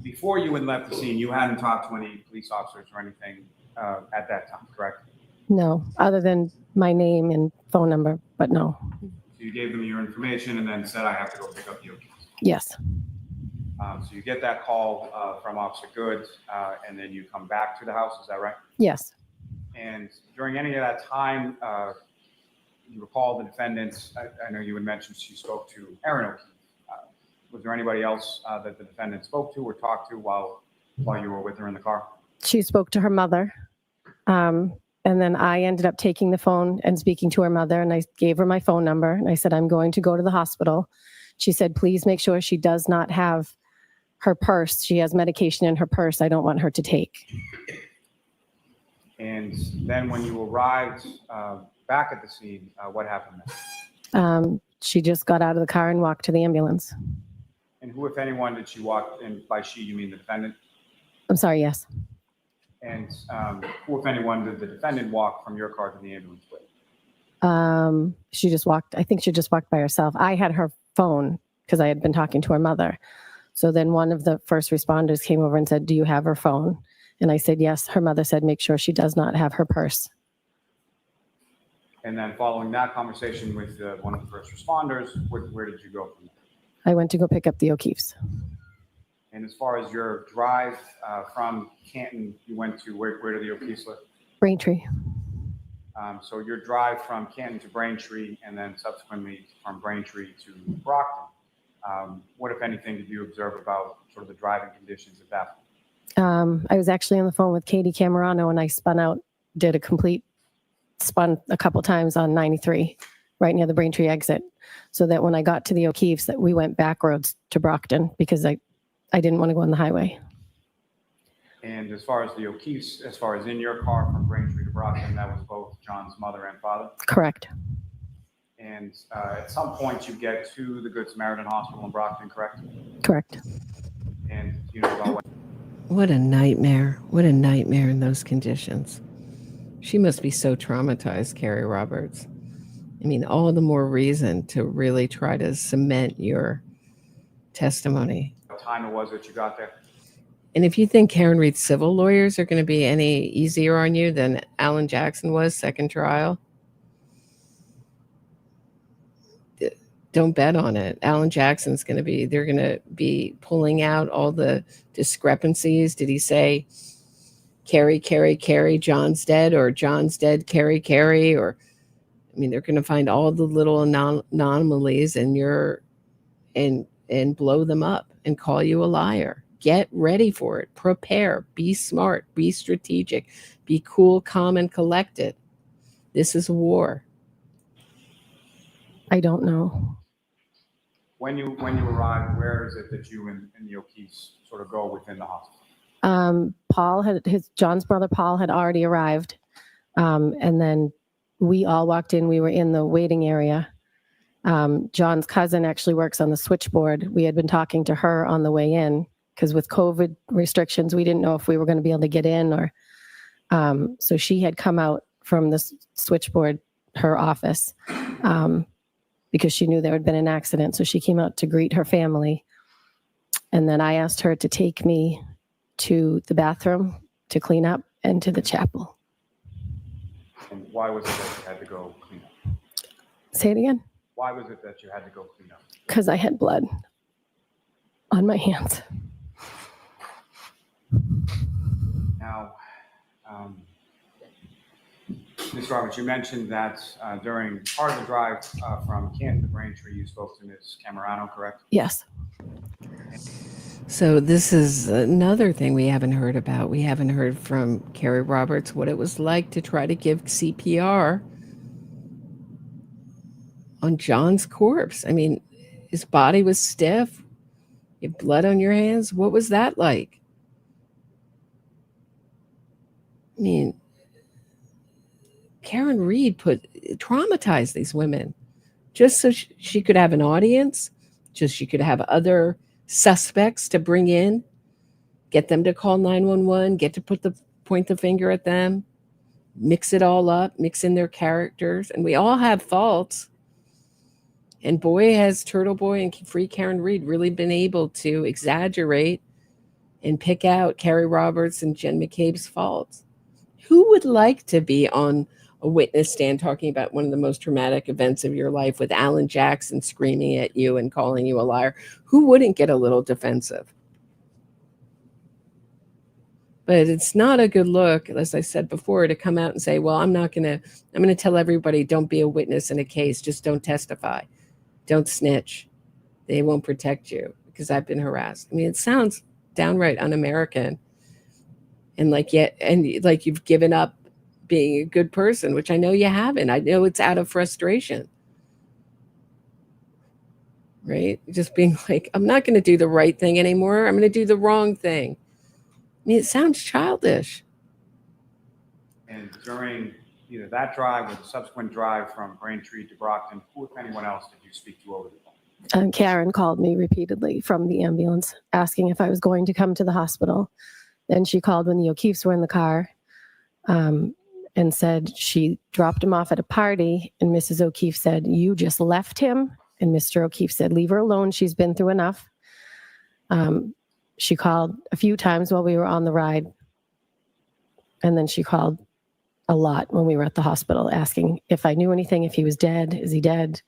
before you had left the scene, you hadn't talked to any police officers or anything at that time, correct? No, other than my name and phone number, but no. So you gave them your information and then said, I have to go pick up the O'Keefes. Yes. So you get that call from Officer Good, and then you come back to the house, is that right? Yes. And during any of that time, you recall the defendants, I know you had mentioned she spoke to Erin O'Keefe. Was there anybody else that the defendant spoke to or talked to while you were with her in the car? She spoke to her mother. And then I ended up taking the phone and speaking to her mother, and I gave her my phone number. And I said, I'm going to go to the hospital. She said, please make sure she does not have her purse. She has medication in her purse. I don't want her to take. And then when you arrived back at the scene, what happened then? She just got out of the car and walked to the ambulance. And who, if anyone, did she walk in? By she, you mean the defendant? I'm sorry, yes. And who, if anyone, did the defendant walk from your car to the ambulance with? She just walked. I think she just walked by herself. I had her phone because I had been talking to her mother. So then one of the first responders came over and said, do you have her phone? And I said, yes. Her mother said, make sure she does not have her purse. And then following that conversation with one of the first responders, where did you go from there? I went to go pick up the O'Keefes. And as far as your drive from Canton, you went to, where do the O'Keefes live? Braintree. So your drive from Canton to Braintree and then subsequently from Braintree to Brockton, what, if anything, did you observe about sort of the driving conditions at that point? I was actually on the phone with Katie Camerano and I spun out, did a complete spun a couple times on 93 right near the Braintree exit, so that when I got to the O'Keefes that we went back roads to Brockton because I didn't want to go on the highway. And as far as the O'Keefes, as far as in your car from Braintree to Brockton, that was both John's mother and father? Correct. And at some point you get to the Good Samaritan Hospital in Brockton, correct? Correct. And you know about What a nightmare. What a nightmare in those conditions. She must be so traumatized, Carrie Roberts. I mean, all the more reason to really try to cement your testimony. what time it was that you got there? And if you think Karen Reed's civil lawyers are going to be any easier on you than Alan Jackson was second trial, don't bet on it. Alan Jackson's going to be, they're going to be pulling out all the discrepancies. Did he say Carrie, John's dead, or John's dead, Carrie, or, I mean, they're going to find all the little anomalies and and blow them up and call you a liar. Get ready for it. Prepare. Be smart. Be strategic. Be cool, calm, and collected. This is war. I don't know. When you arrive, where is it that you and the O'Keefes sort of go within the hospital? John's brother Paul had already arrived. And then we all walked in. We were in the waiting area. John's cousin actually works on the switchboard. We had been talking to her on the way in because with COVID restrictions, we didn't know if we were going to be able to get in or, so she had come out from the switchboard, her office, because she knew there had been an accident. So she came out to greet her family. And then I asked her to take me to the bathroom to clean up and to the chapel. And why was it that you had to go clean up? Say it again. Why was it that you had to go clean up? Because I had blood on my hands. Now, Ms. Roberts, you mentioned that during part of the drive from Canton to Braintree, you spoke to Ms. Camerano, correct? Yes. So this is another thing we haven't heard about. We haven't heard from Carrie Roberts what it was like to try to give CPR on John's corpse. I mean, his body was stiff. You had blood on your hands. What was that like? I mean, Karen Reed traumatized these women just so she could have an audience, just she could have other suspects to bring in, get them to call 911, get to point the finger at them, mix it all up, mix in their characters. And we all have faults. And boy, has Turtle Boy and Free Karen Reed really been able to exaggerate and pick out Carrie Roberts and Jen McCabe's faults. Who would like to be on a witness stand talking about one of the most traumatic events of your life with Alan Jackson screaming at you and calling you a liar? Who wouldn't get a little defensive? But it's not a good look, as I said before, to come out and say, well, I'm going to tell everybody, don't be a witness in a case. Just don't testify. Don't snitch. They won't protect you because I've been harassed. I mean, it sounds downright un-American. And like you've given up being a good person, which I know you haven't. I know it's out of frustration. Right? Just being like, I'm not going to do the right thing anymore. I'm going to do the wrong thing. I mean, it sounds childish. And during either that drive or the subsequent drive from Braintree to Brockton, who, if anyone else, did you speak to over the phone? Karen called me repeatedly from the ambulance asking if I was going to come to the hospital. Then she called when the O'Keefes were in the car and said she dropped him off at a party. And Mrs. O'Keefe said, you just left him. And Mr. O'Keefe said, leave her alone. She's been through enough. She called a few times while we were on the ride. And then she called a lot when we were at the hospital asking if I knew anything, if he was dead, is he dead?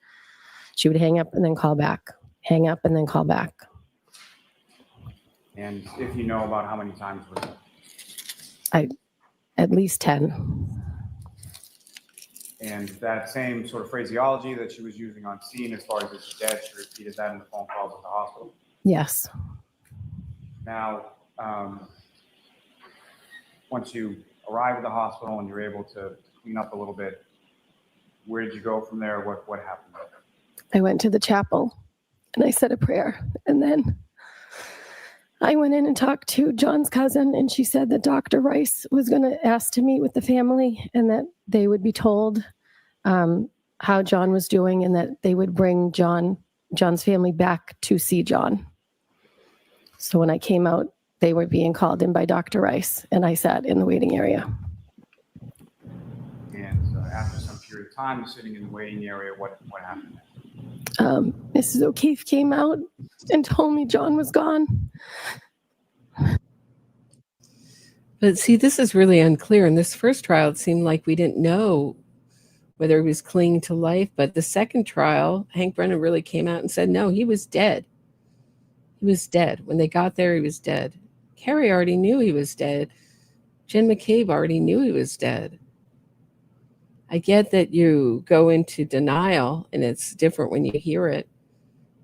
She would hang up and then call back, hang up and then call back. And if you know about how many times was it? At least 10. And that same sort of phraseology that she was using on scene as far as it's dead, she repeated that in the phone calls at the hospital? Yes. Now, once you arrive at the hospital and you're able to clean up a little bit, where did you go from there? What happened? I went to the chapel and I said a prayer. And then I went in and talked to John's cousin, and she said that Dr. Rice was going to ask to meet with the family and that they would be told how John was doing and that they would bring John's family back to see John. So when I came out, they were being called in by Dr. Rice, and I sat in the waiting area. And after some period of time sitting in the waiting area, what happened? Mrs. O'Keefe came out and told me John was gone. But see, this is really unclear. In this first trial, it seemed like we didn't know whether he was clinging to life. But the second trial, Hank Brennan really came out and said, no, he was dead. He was dead. When they got there, he was dead. Carrie already knew he was dead. Jen McCabe already knew he was dead. I get that you go into denial and it's different when you hear it,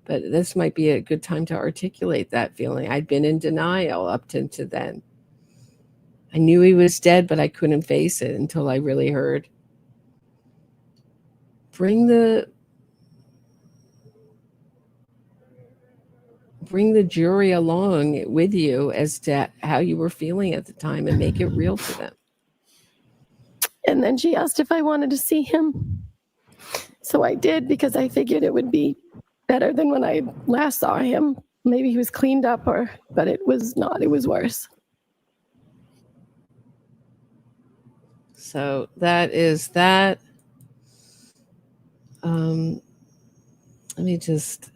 but this might be a good time to articulate that feeling. I'd been in denial up to then. I knew he was dead, but I couldn't face it until I really heard. Bring bring the jury along with you as to how you were feeling at the time and make it real to them. And then she asked if I wanted to see him. So I did, because I figured it would be better than when I last saw him. Maybe he was cleaned up, but it was not. It was worse. So that is that. Let me just.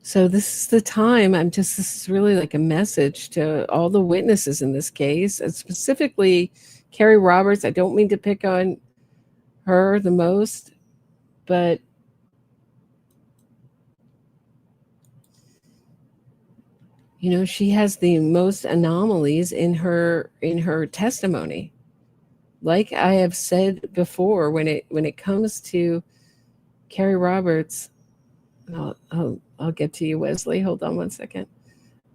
So this is the time. This is really like a message to all the witnesses in this case, and specifically Carrie Roberts. I don't mean to pick on her the most, but she has the most anomalies in her testimony. Like I have said before, when it comes to Carrie Roberts, I'll get to you, Wesley. Hold on one second.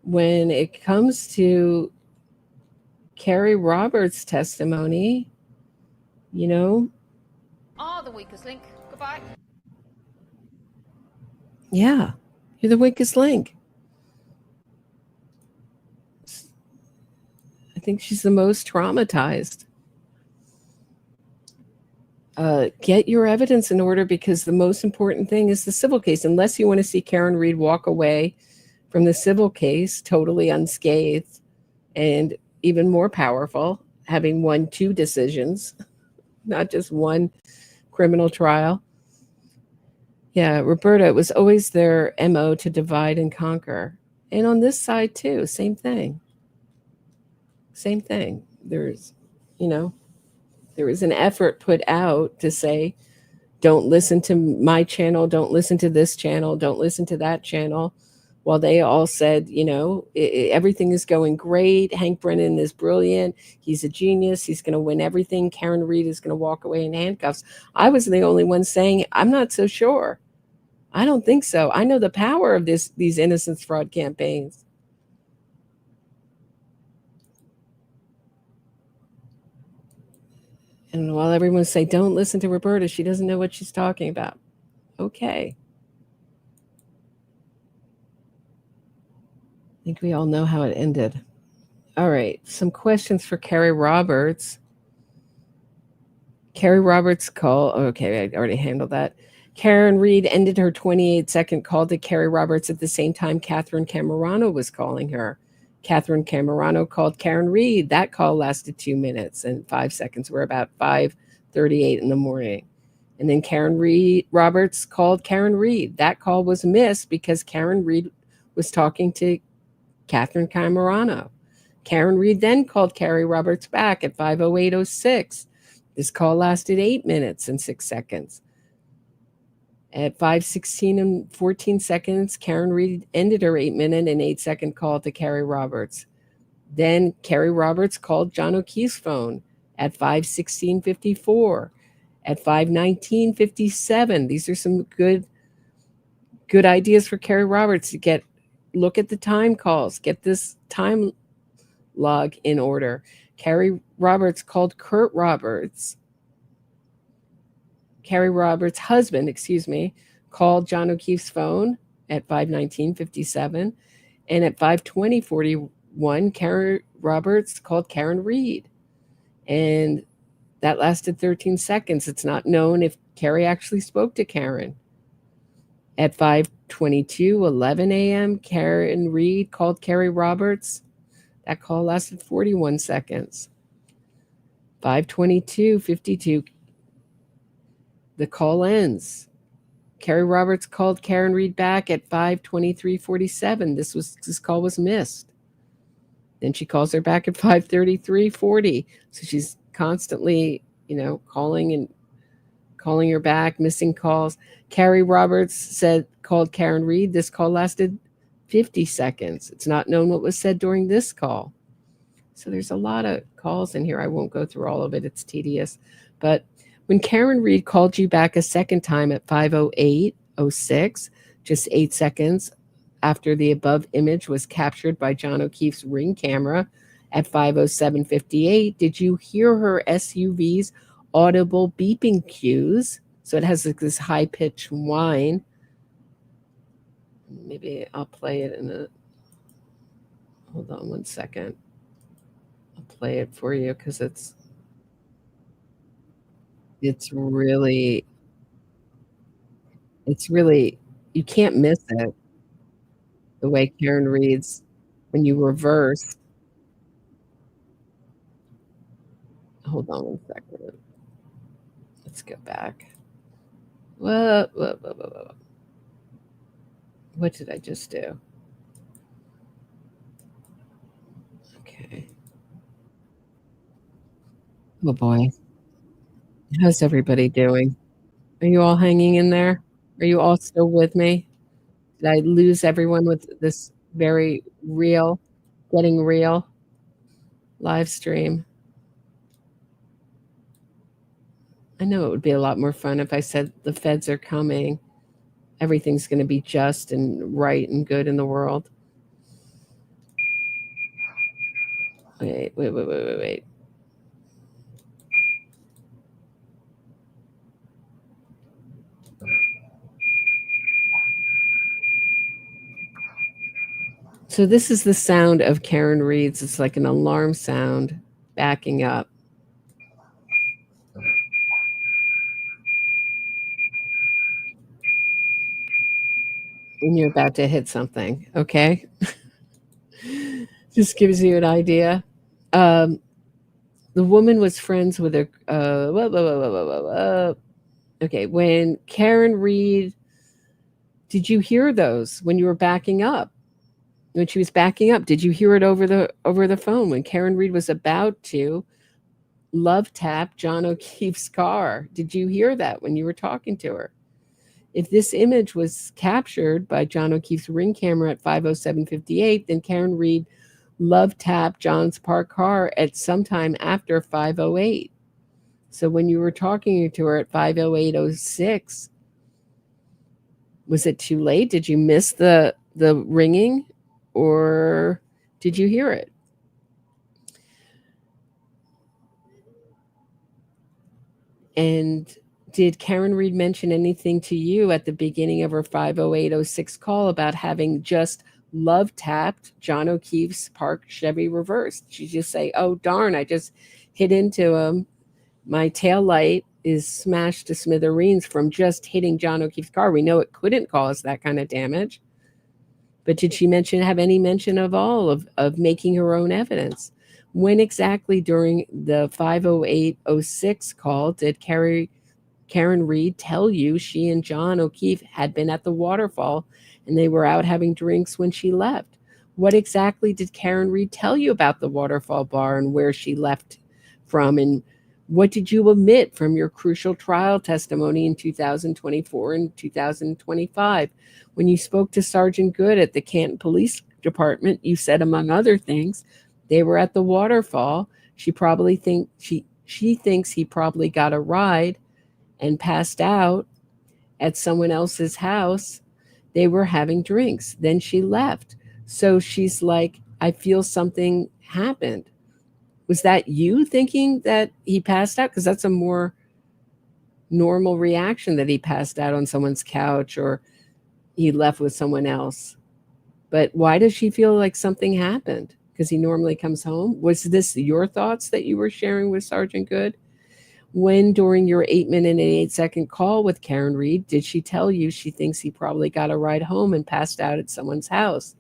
When it comes to Carrie Roberts' testimony, Oh, the weakest link. Goodbye. Yeah, you're the weakest link. I think she's the most traumatized. Get your evidence in order, because the most important thing is the civil case. Unless you want to see Karen Read walk away from the civil case totally unscathed and even more powerful, having won 2 decisions, not just one criminal trial. Yeah, Roberta, it was always their MO to divide and conquer. And on this side too, same thing. Same thing. There was an effort put out to say, don't listen to my channel, don't listen to this channel, don't listen to that channel. While they all said, everything is going great. Hank Brennan is brilliant. He's a genius. He's going to win everything. Karen Read is going to walk away in handcuffs. I was the only one saying, I'm not so sure. I don't think so. I know the power of these innocence fraud campaigns. And while everyone say, don't listen to Roberta, she doesn't know what she's talking about. Okay. I think we all know how it ended. All right. Some questions for Carrie Roberts. Carrie Roberts call. Okay, I already handled that. Karen Read ended her 28-second call to Carrie Roberts at the same time Catherine Camerano was calling her. Catherine Camerano called Karen Read. That call lasted 2 minutes and 5 seconds. We're about 5:38 in the morning. And then Karen Roberts called Karen Read. That call was missed because Karen Read was talking to Catherine Camerano. Karen Read then called Carrie Roberts back at 5:08:06. This call lasted 8 minutes and 6 seconds. At 5:16 and 14 seconds, Karen Read ended her 8-minute and 8-second call to Carrie Roberts. Then Carrie Roberts called John O'Keefe's phone at 5:16:54. At 5:19:57. These are some good ideas for Carrie Roberts to look at the time calls, get this time log in order. Carrie Roberts called Kurt Roberts. Carrie Roberts' husband, called John O'Keefe's phone at 5:19:57. And at 5:20:41, Carrie Roberts called Karen Read. And that lasted 13 seconds. It's not known if Carrie actually spoke to Karen. At 5:22:11 a.m., Karen Read called Carrie Roberts. That call lasted 41 seconds. 5:22:52, the call ends. Carrie Roberts called Karen Read back at 5:23:47. This call was missed. Then she calls her back at 5:33:40. So she's constantly, calling her back, missing calls. Carrie Roberts called Karen Read. This call lasted 50 seconds. It's not known what was said during this call. So there's a lot of calls in here. I won't go through all of it. It's tedious. But when Karen Read called you back a second time at 5:08:06, just 8 seconds after the above image was captured by John O'Keefe's Ring camera at 5:07:58, did you hear her SUV's audible beeping cues? So it has this high-pitched whine. Maybe I'll play it in a, hold on one second. I'll play it for you because it's really, you can't miss it. The way Karen reads when you reverse. Hold on one second. Let's go back. What did I just do? Okay. Oh boy. How's everybody doing? Are you all hanging in there? Are you all still with me? Did I lose everyone with this very real, getting real live stream? I know it would be a lot more fun if I said the feds are coming. Everything's going to be just and right and good in the world. Wait. So this is the sound of Karen Reads. It's like an alarm sound backing up. When you're about to hit something, okay? Just gives you an idea. The woman was friends with her. Okay, when Karen Reed, did you hear those when you were backing up? When she was backing up, did you hear it over the phone when Karen Reed was about to love tap John O'Keefe's car? Did you hear that when you were talking to her? If this image was captured by John O'Keefe's Ring camera at 5:07:58, then Karen Reed love tapped John's parked car at sometime after 5:08. So when you were talking to her at 5:08:06, was it too late? Did you miss the ringing, or did you hear it? And did Karen Reed mention anything to you at the beginning of her 5:08:06 call about having just love tapped John O'Keefe's parked Chevy reversed? She just say, "Oh darn, I just hit into him. My tail light is smashed to smithereens from just hitting John O'Keefe's car." We know it couldn't cause that kind of damage. But did she have any mention of making her own evidence? When exactly during the 5:08:06 call did Karen Reed tell you she and John O'Keefe had been at the waterfall and they were out having drinks when she left? What exactly did Karen Reed tell you about the waterfall bar and where she left from? And what did you omit from your crucial trial testimony in 2024 and 2025? When you spoke to Sergeant Good at the Canton Police Department, you said, among other things, they were at the waterfall. She thinks he probably got a ride and passed out at someone else's house. They were having drinks. Then she left. So she's like, I feel something happened. Was that you thinking that he passed out? Because that's a more normal reaction, that he passed out on someone's couch or he left with someone else. But why does she feel like something happened? Because he normally comes home. Was this your thoughts that you were sharing with Sergeant Good? When during your 8-minute and 8-second call with Karen Reed, did she tell you she thinks he probably got a ride home and passed out at someone's house?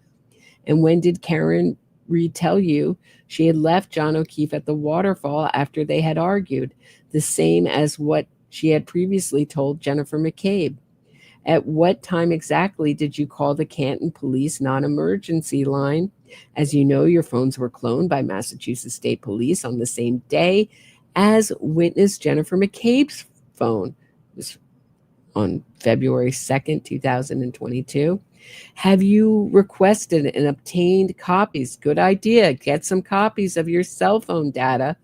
And when did Karen Reed tell you she had left John O'Keefe at the waterfall after they had argued, the same as what she had previously told Jennifer McCabe? At what time exactly did you call the Canton Police non-emergency line? As you know, your phones were cloned by Massachusetts State Police on the same day as witness Jennifer McCabe's phone. It was on February 2nd, 2022. Have you requested and obtained copies? Good idea. Get some copies of your cell phone data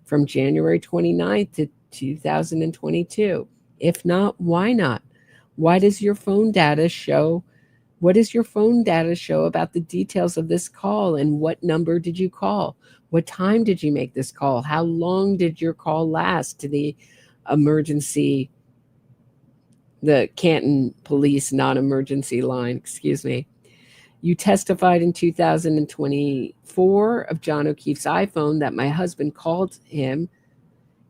from January 29th to 2022. If not, why not? What does your phone data show about the details of this call, and what number did you call? What time did you make this call? How long did your call last to the emergency the Canton Police non-emergency line, excuse me. You testified in 2024 of John O'Keefe's iPhone that my husband called him,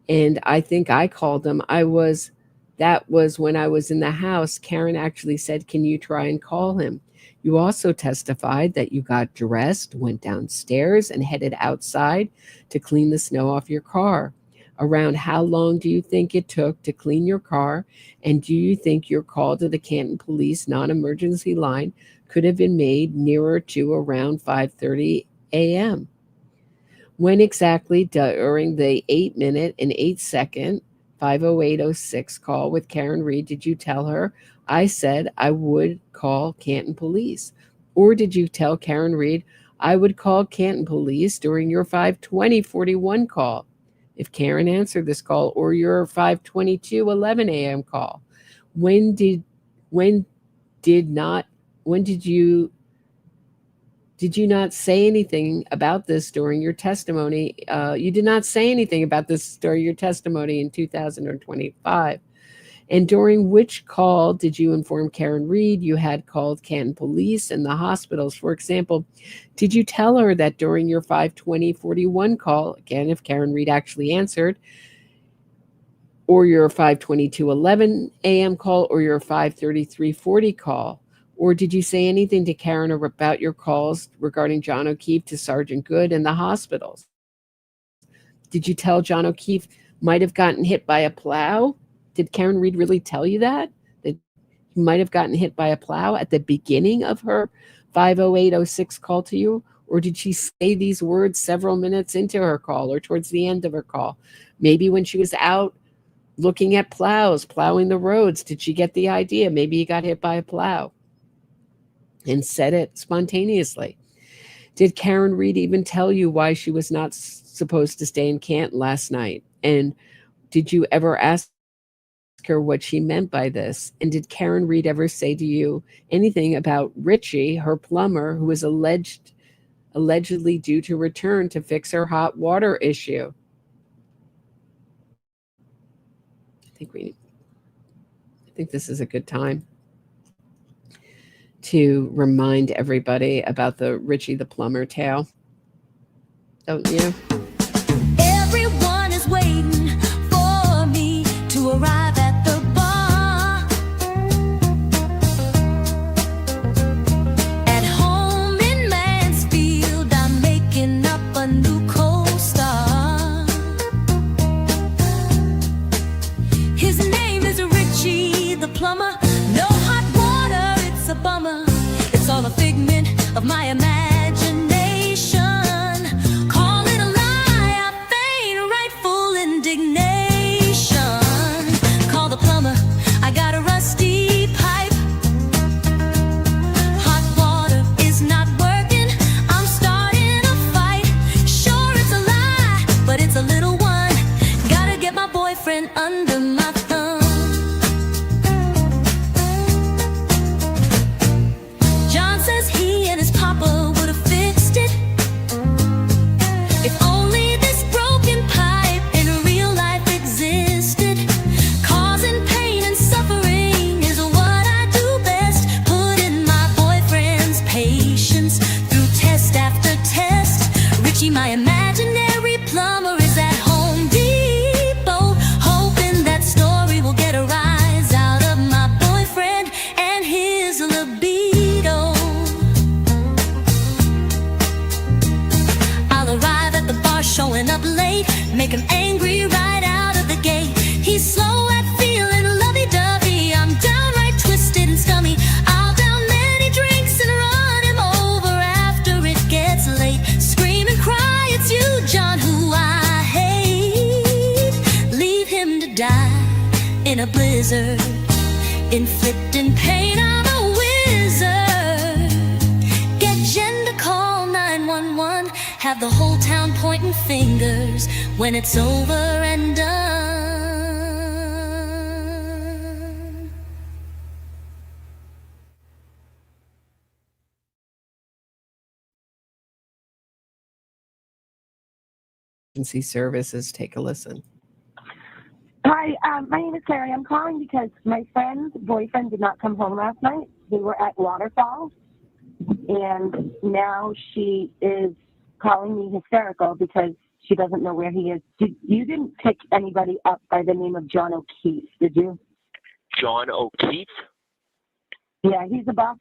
and I think I called him. That was when I was in the house. Karen actually said, "Can you try and call him?" You also testified that you got dressed, went downstairs, and headed outside to clean the snow off your car. Around how long do you think it took to clean your car? And do you think your call to the Canton Police non-emergency line could have been made nearer to around 5:30 a.m.? When exactly during the 8-minute and 8-second 50806 call with Karen Reed did you tell her, "I said I would call Canton Police"? Or did you tell Karen Reed, "I would call Canton Police" during your 5:20:41 call? If Karen answered this call, or your 5:22:11 a.m. call, when did you not say anything about this during your testimony? You did not say anything about this during your testimony in 2025. And during which call did you inform Karen Reed you had called Canton Police and the hospitals? For example, did you tell her that during your 5:20:41 call, again, if Karen Reed actually answered, or your 5:22:11 a.m. call, or your 5:33:40 call? Or did you say anything to Karen about your calls regarding John O'Keefe to Sergeant Good and the hospitals? Did you tell John O'Keefe might have gotten hit by a plow? Did Karen Reed really tell you that he might have gotten hit by a plow at the beginning of her 50806 call to you? Or did she say these words several minutes into her call or towards the end of her call? Maybe when she was out looking at plows, plowing the roads, did she get the idea? Maybe he got hit by a plow and said it spontaneously. Did Karen Reed even tell you why she was not supposed to stay in Canton last night? And did you ever ask her what she meant by this? And did Karen Reed ever say to you anything about Richie, her plumber, who was allegedly due to return to fix her hot water issue? I think this is a good time to remind everybody about the Richie the plumber tale. Don't you? Everyone is waiting for me to arrive at the bar. At home in Mansfield, I'm making up a new co-star. His name is Richie the plumber. No hot water, it's a bummer. It's all a figment of my imagination. Call it a lie, I feign rightful indignation. Call the plumber, I got a rusty pipe. Hot water is not working, I'm starting a fight. Sure it's a lie, but it's a little one. Gotta get my boyfriend under my thumb. John says he and his papa would have fixed it. If only this broken pipe in real life existed. Causing pain and suffering is what I do best. Putting my boyfriend's patience through test after test. Richie, my imaginary plumber, is at Home Depot, hoping that story will get a rise out of my boyfriend and his libido. I'll arrive at the bar showing up late, make him angry right out of the gate. He's slow at feeling lovey-dovey, I'm downright twisted and scummy. I'll down many drinks and run him over after it gets late. Scream and cry, it's you, John, who I hate. Leave him to die in a blizzard, inflicting pain, I'm a wizard. Get Jen to call 911, have the whole town pointing fingers when it's over and done. Emergency services, take a listen. Hi, Hi, my name is Carrie. I'm calling because my friend's boyfriend did not come home last night. They were at Waterfall, and now she is calling me hysterical because she doesn't know where he is. You didn't pick anybody up by the name of John O'Keefe, did you? John O'Keefe? Yeah, he's a boss.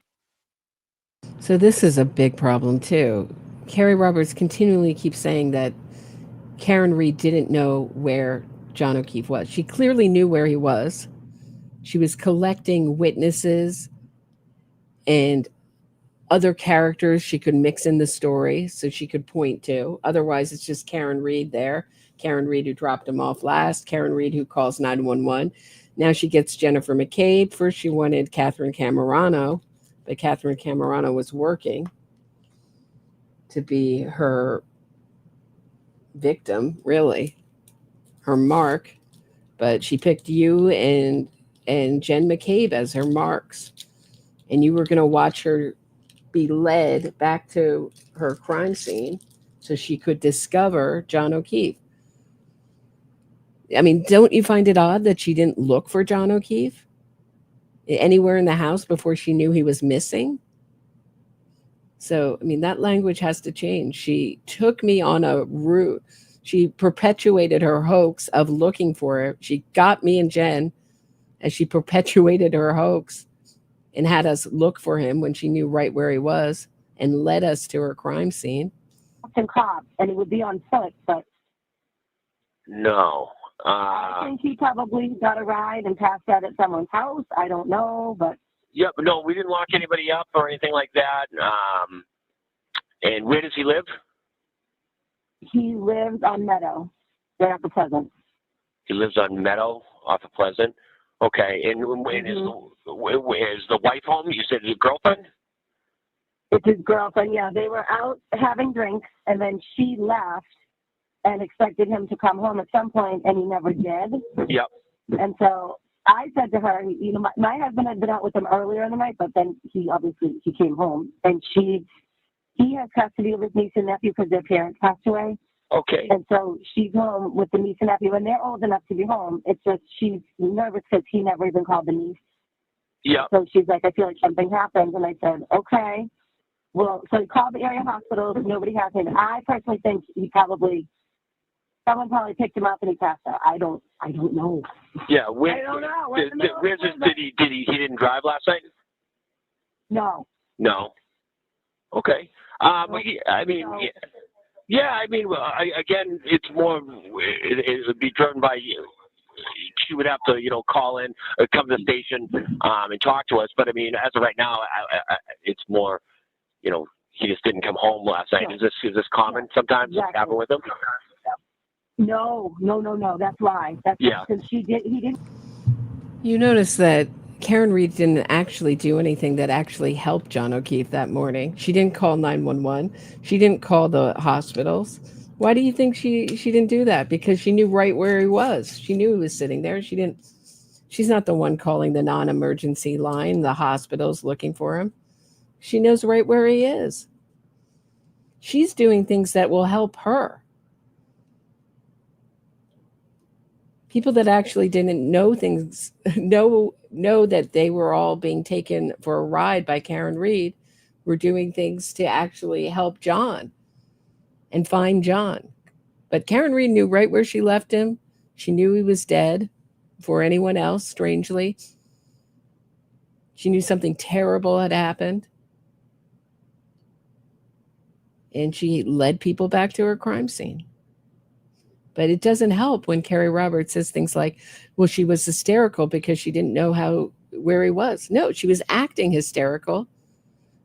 So this is a big problem too. Carrie Roberts continually keeps saying that Karen Reed didn't know where John O'Keefe was. She clearly knew where he was. She was collecting witnesses and other characters she could mix in the story so she could point to. Otherwise, it's just Karen Reed there. Karen Reed who dropped him off last. Karen Reed who calls 911. Now she gets Jennifer McCabe. First she wanted Catherine Camerano, but Catherine Camerano was working to be her victim, really, her mark. But she picked you and Jen McCabe as her marks. And you were going to watch her be led back to her crime scene so she could discover John O'Keefe. I mean, don't you find it odd that she didn't look for John O'Keefe anywhere in the house before she knew he was missing? So, I mean, that language has to change. She took me on a route. She perpetuated her hoax of looking for it. She got me and Jen as she perpetuated her hoax and had us look for him when she knew right where he was and led us to her crime scene. And cops, and he would be on foot, but No. I think he probably got a ride and passed out at someone's house. I don't know, but Yep, no, we didn't lock anybody up or anything like that. And where does he live? he lives on Meadow, right after Pleasant. He lives on Meadow off of Pleasant. Okay, and is the wife home? You said his girlfriend? It's his girlfriend, yeah. They were out having drinks, and then she left and expected him to come home at some point, and he never did. Yep. And so I said to her, you know, my husband had been out with them earlier in the night, but then he came home, and he has custody of his niece and nephew because their parents passed away. Okay. And so she's home with the niece and nephew, and they're old enough to be home. It's just she's nervous because he never even called the niece. Yeah. So she's like, I feel like something happened. And I said, okay. Well, so he called the area hospital. Nobody has him. I personally think someone probably picked him up and he passed out. I don't know. Yeah. I don't know. He didn't drive last night? No. No. Okay. I mean, again, it's more, it would be driven by you. She would have to, call in, come to the station, and talk to us. But I mean, as of right now, it's more, he just didn't come home last night. Is this common sometimes happen with him? No. That's why. Because he didn't. You notice that Karen Reed didn't actually do anything that actually helped John O'Keefe that morning. She didn't call 911. She didn't call the hospitals. Why do you think she didn't do that? Because she knew right where he was. She knew he was sitting there. She's not the one calling the non-emergency line, the hospitals looking for him. She knows right where he is. She's doing things that will help her. People that actually didn't know things know that they were all being taken for a ride by Karen Reed were doing things to actually help John and find John. But Karen Reed knew right where she left him. She knew he was dead before anyone else, strangely. She knew something terrible had happened. And she led people back to her crime scene. But it doesn't help when Carrie Roberts says things like, well, she was hysterical because she didn't know where he was. No, she was acting hysterical.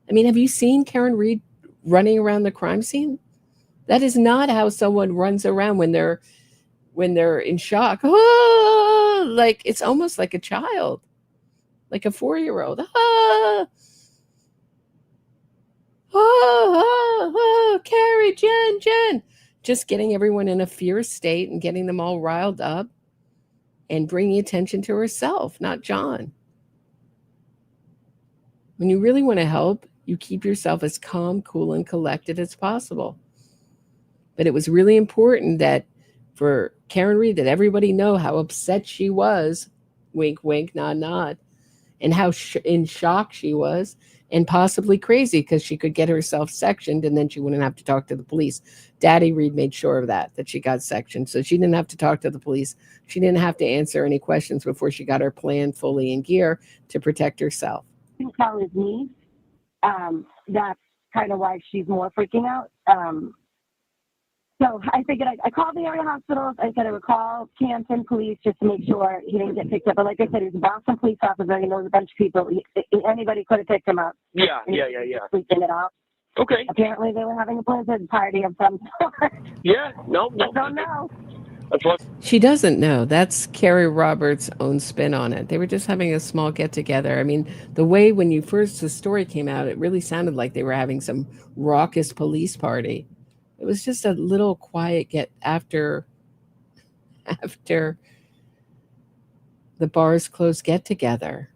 I mean, have you seen Karen Reed running around the crime scene? That is not how someone runs around when they're in shock. Ah! Like, it's almost like a child, like a 4-year-old. Ah! Oh, Carrie, Jen. Just getting everyone in a fierce state and getting them all riled up and bringing attention to herself, not John. When you really want to help, you keep yourself as calm, cool, and collected as possible. But it was really important that for Karen Reed that everybody know how upset she was, wink, wink, nod, nod, and how in shock she was, and possibly crazy because she could get herself sectioned and then she wouldn't have to talk to the police. Daddy Reed made sure of that she got sectioned. So she didn't have to talk to the police. She didn't have to answer any questions before she got her plan fully in gear to protect herself. I think tell his niece. That's kind of why she's more freaking out. So I figured I called the area hospitals. I said I would call Canton police just to make sure he didn't get picked up. But like I said, he's a Boston police officer. He knows a bunch of people. Anybody could have picked him up. Yeah. Freaking it out. Okay. Apparently they were having a Blizzard party of some sort. Yeah. No. I don't know. That's what. She doesn't know. That's Carrie Roberts' own spin on it. They were just having a small get together. I mean, the way when the story came out, it really sounded like they were having some raucous police party. It was just a little quiet get after the bars closed get together.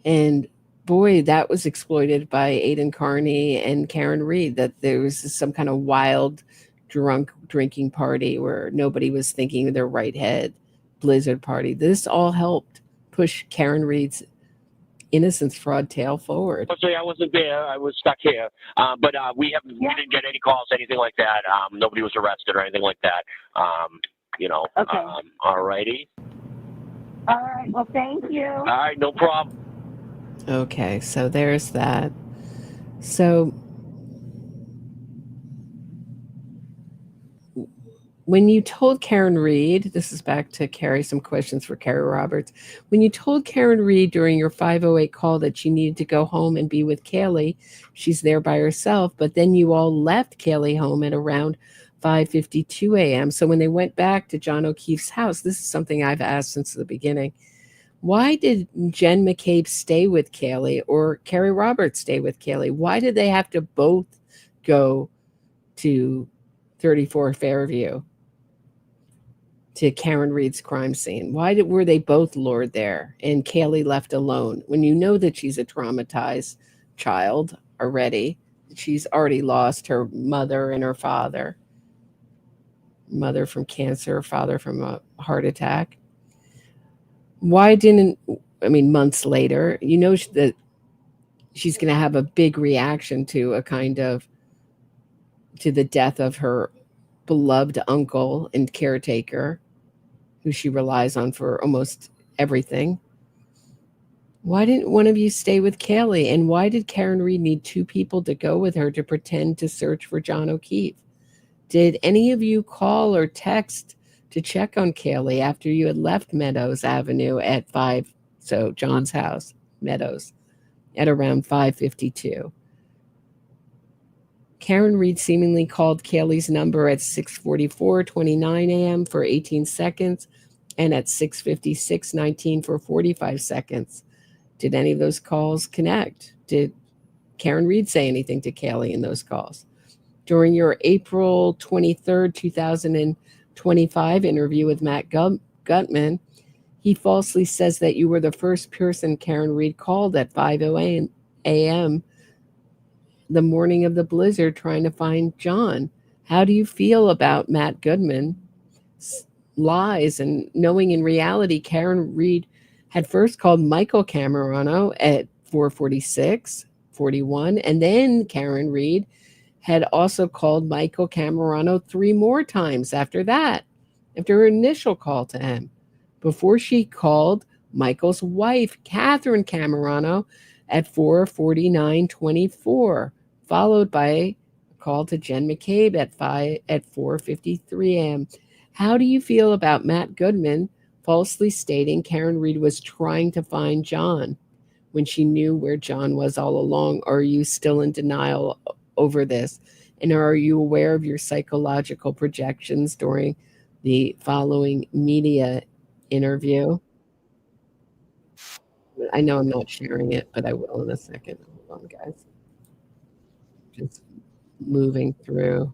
And boy, that was exploited by Aidan Carney and Karen Reed, that there was some kind of wild drunk drinking party where nobody was thinking in their right head, Blizzard party. This all helped push Karen Reed's innocence fraud tale forward. Unfortunately, I wasn't there. I was stuck here. But we didn't get any calls, anything like that. Nobody was arrested or anything like that. Okay. All righty. All right. Well, thank you. All right, no problem. Okay, so there's that. So when you told Karen Reed, this is back to Carrie, some questions for Carrie Roberts. When you told Karen Reed during your 508 call that she needed to go home and be with Kaylee, she's there by herself, but then you all left Kaylee home at around 5:52 a.m. So when they went back to John O'Keefe's house, this is something I've asked since the beginning. Why did Jen McCabe stay with Kaylee or Carrie Roberts stay with Kaylee? Why did they have to both go to 34 Fairview, to Karen Reed's crime scene? Why were they both lured there and Kaylee left alone when you know that she's a traumatized child already? She's already lost her mother and her father. Mother from cancer, father from a heart attack. Why didn't, months later, you know that she's going to have a big reaction to the death of her beloved uncle and caretaker, who she relies on for almost everything. Why didn't one of you stay with Kaylee? And why did Karen Reed need two people to go with her to pretend to search for John O'Keefe? Did any of you call or text to check on Kaylee after you had left Meadows Avenue at 5, so John's house, Meadows, at around 5:52? Karen Reed seemingly called Kaylee's number at 6:44:29 a.m. for 18 seconds and at 6:56:19 for 45 seconds. Did any of those calls connect? Did Karen Reed say anything to Kaylee in those calls? During your April 23rd, 2025 interview with Matt Gutman, he falsely says that you were the first person Karen Reed called at 5:00 a.m. the morning of the blizzard trying to find John. How do you feel about Matt Goodman's lies and knowing in reality Karen Reed had first called Michael Camerano at 4:46:41, and then Karen Reed had also called Michael Camerano 3 more times after that, after her initial call to him, before she called Michael's wife, Catherine Camerano, at 4:49:24, followed by a call to Jen McCabe at 4:53 a.m. How do you feel about Matt Goodman falsely stating Karen Reed was trying to find John when she knew where John was all along? Are you still in denial over this? And are you aware of your psychological projections during the following media interview? I know I'm not sharing it, but I will in a second. Hold on, guys. Just moving through.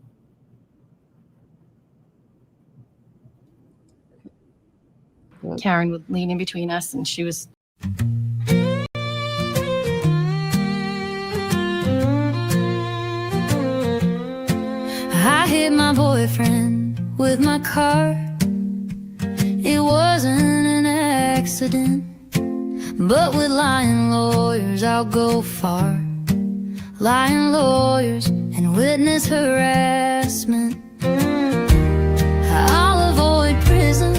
Karen would lean in between us, and she was. I hit my boyfriend with my car. It wasn't an accident, but with lying lawyers I'll go far. Lying lawyers and witness harassment. I'll avoid prison.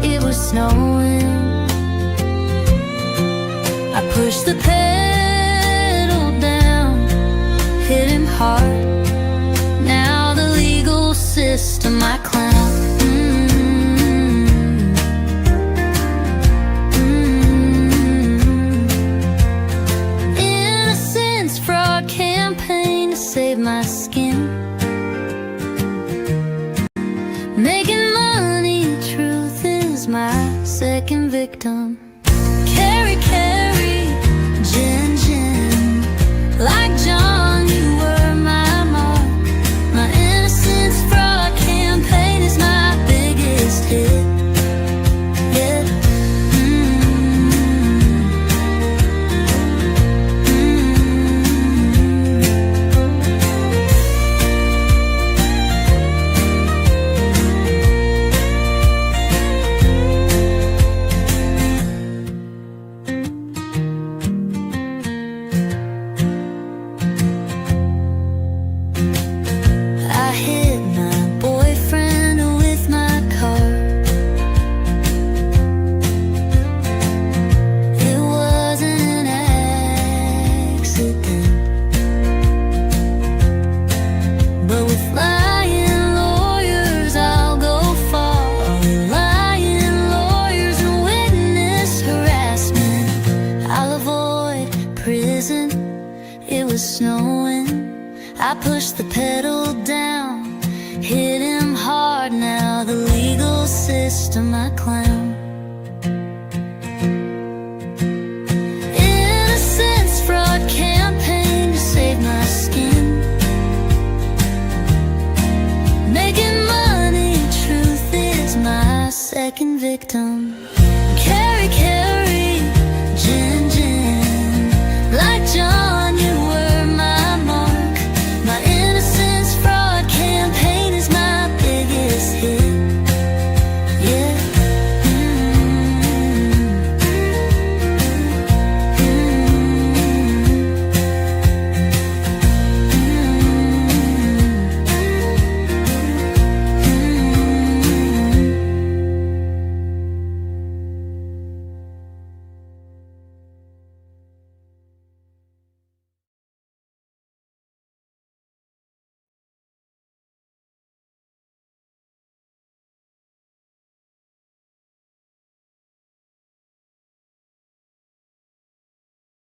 It was snowing. I pushed the pedal down, hit him hard. Now the legal system I clown. Innocence fraud campaign to save my skin. Making money, truth is my second victim. Carry, carry, gin, gin. Like John, you were my mark. My innocence fraud campaign is my biggest hit. Yeah. I hit my boyfriend with my car. It wasn't an accident, but with lying lawyers I'll go far. Lying lawyers and witness harassment. I'll avoid prison. It was snowing. I pushed the pedal down, hit him hard. Now the legal system I clown.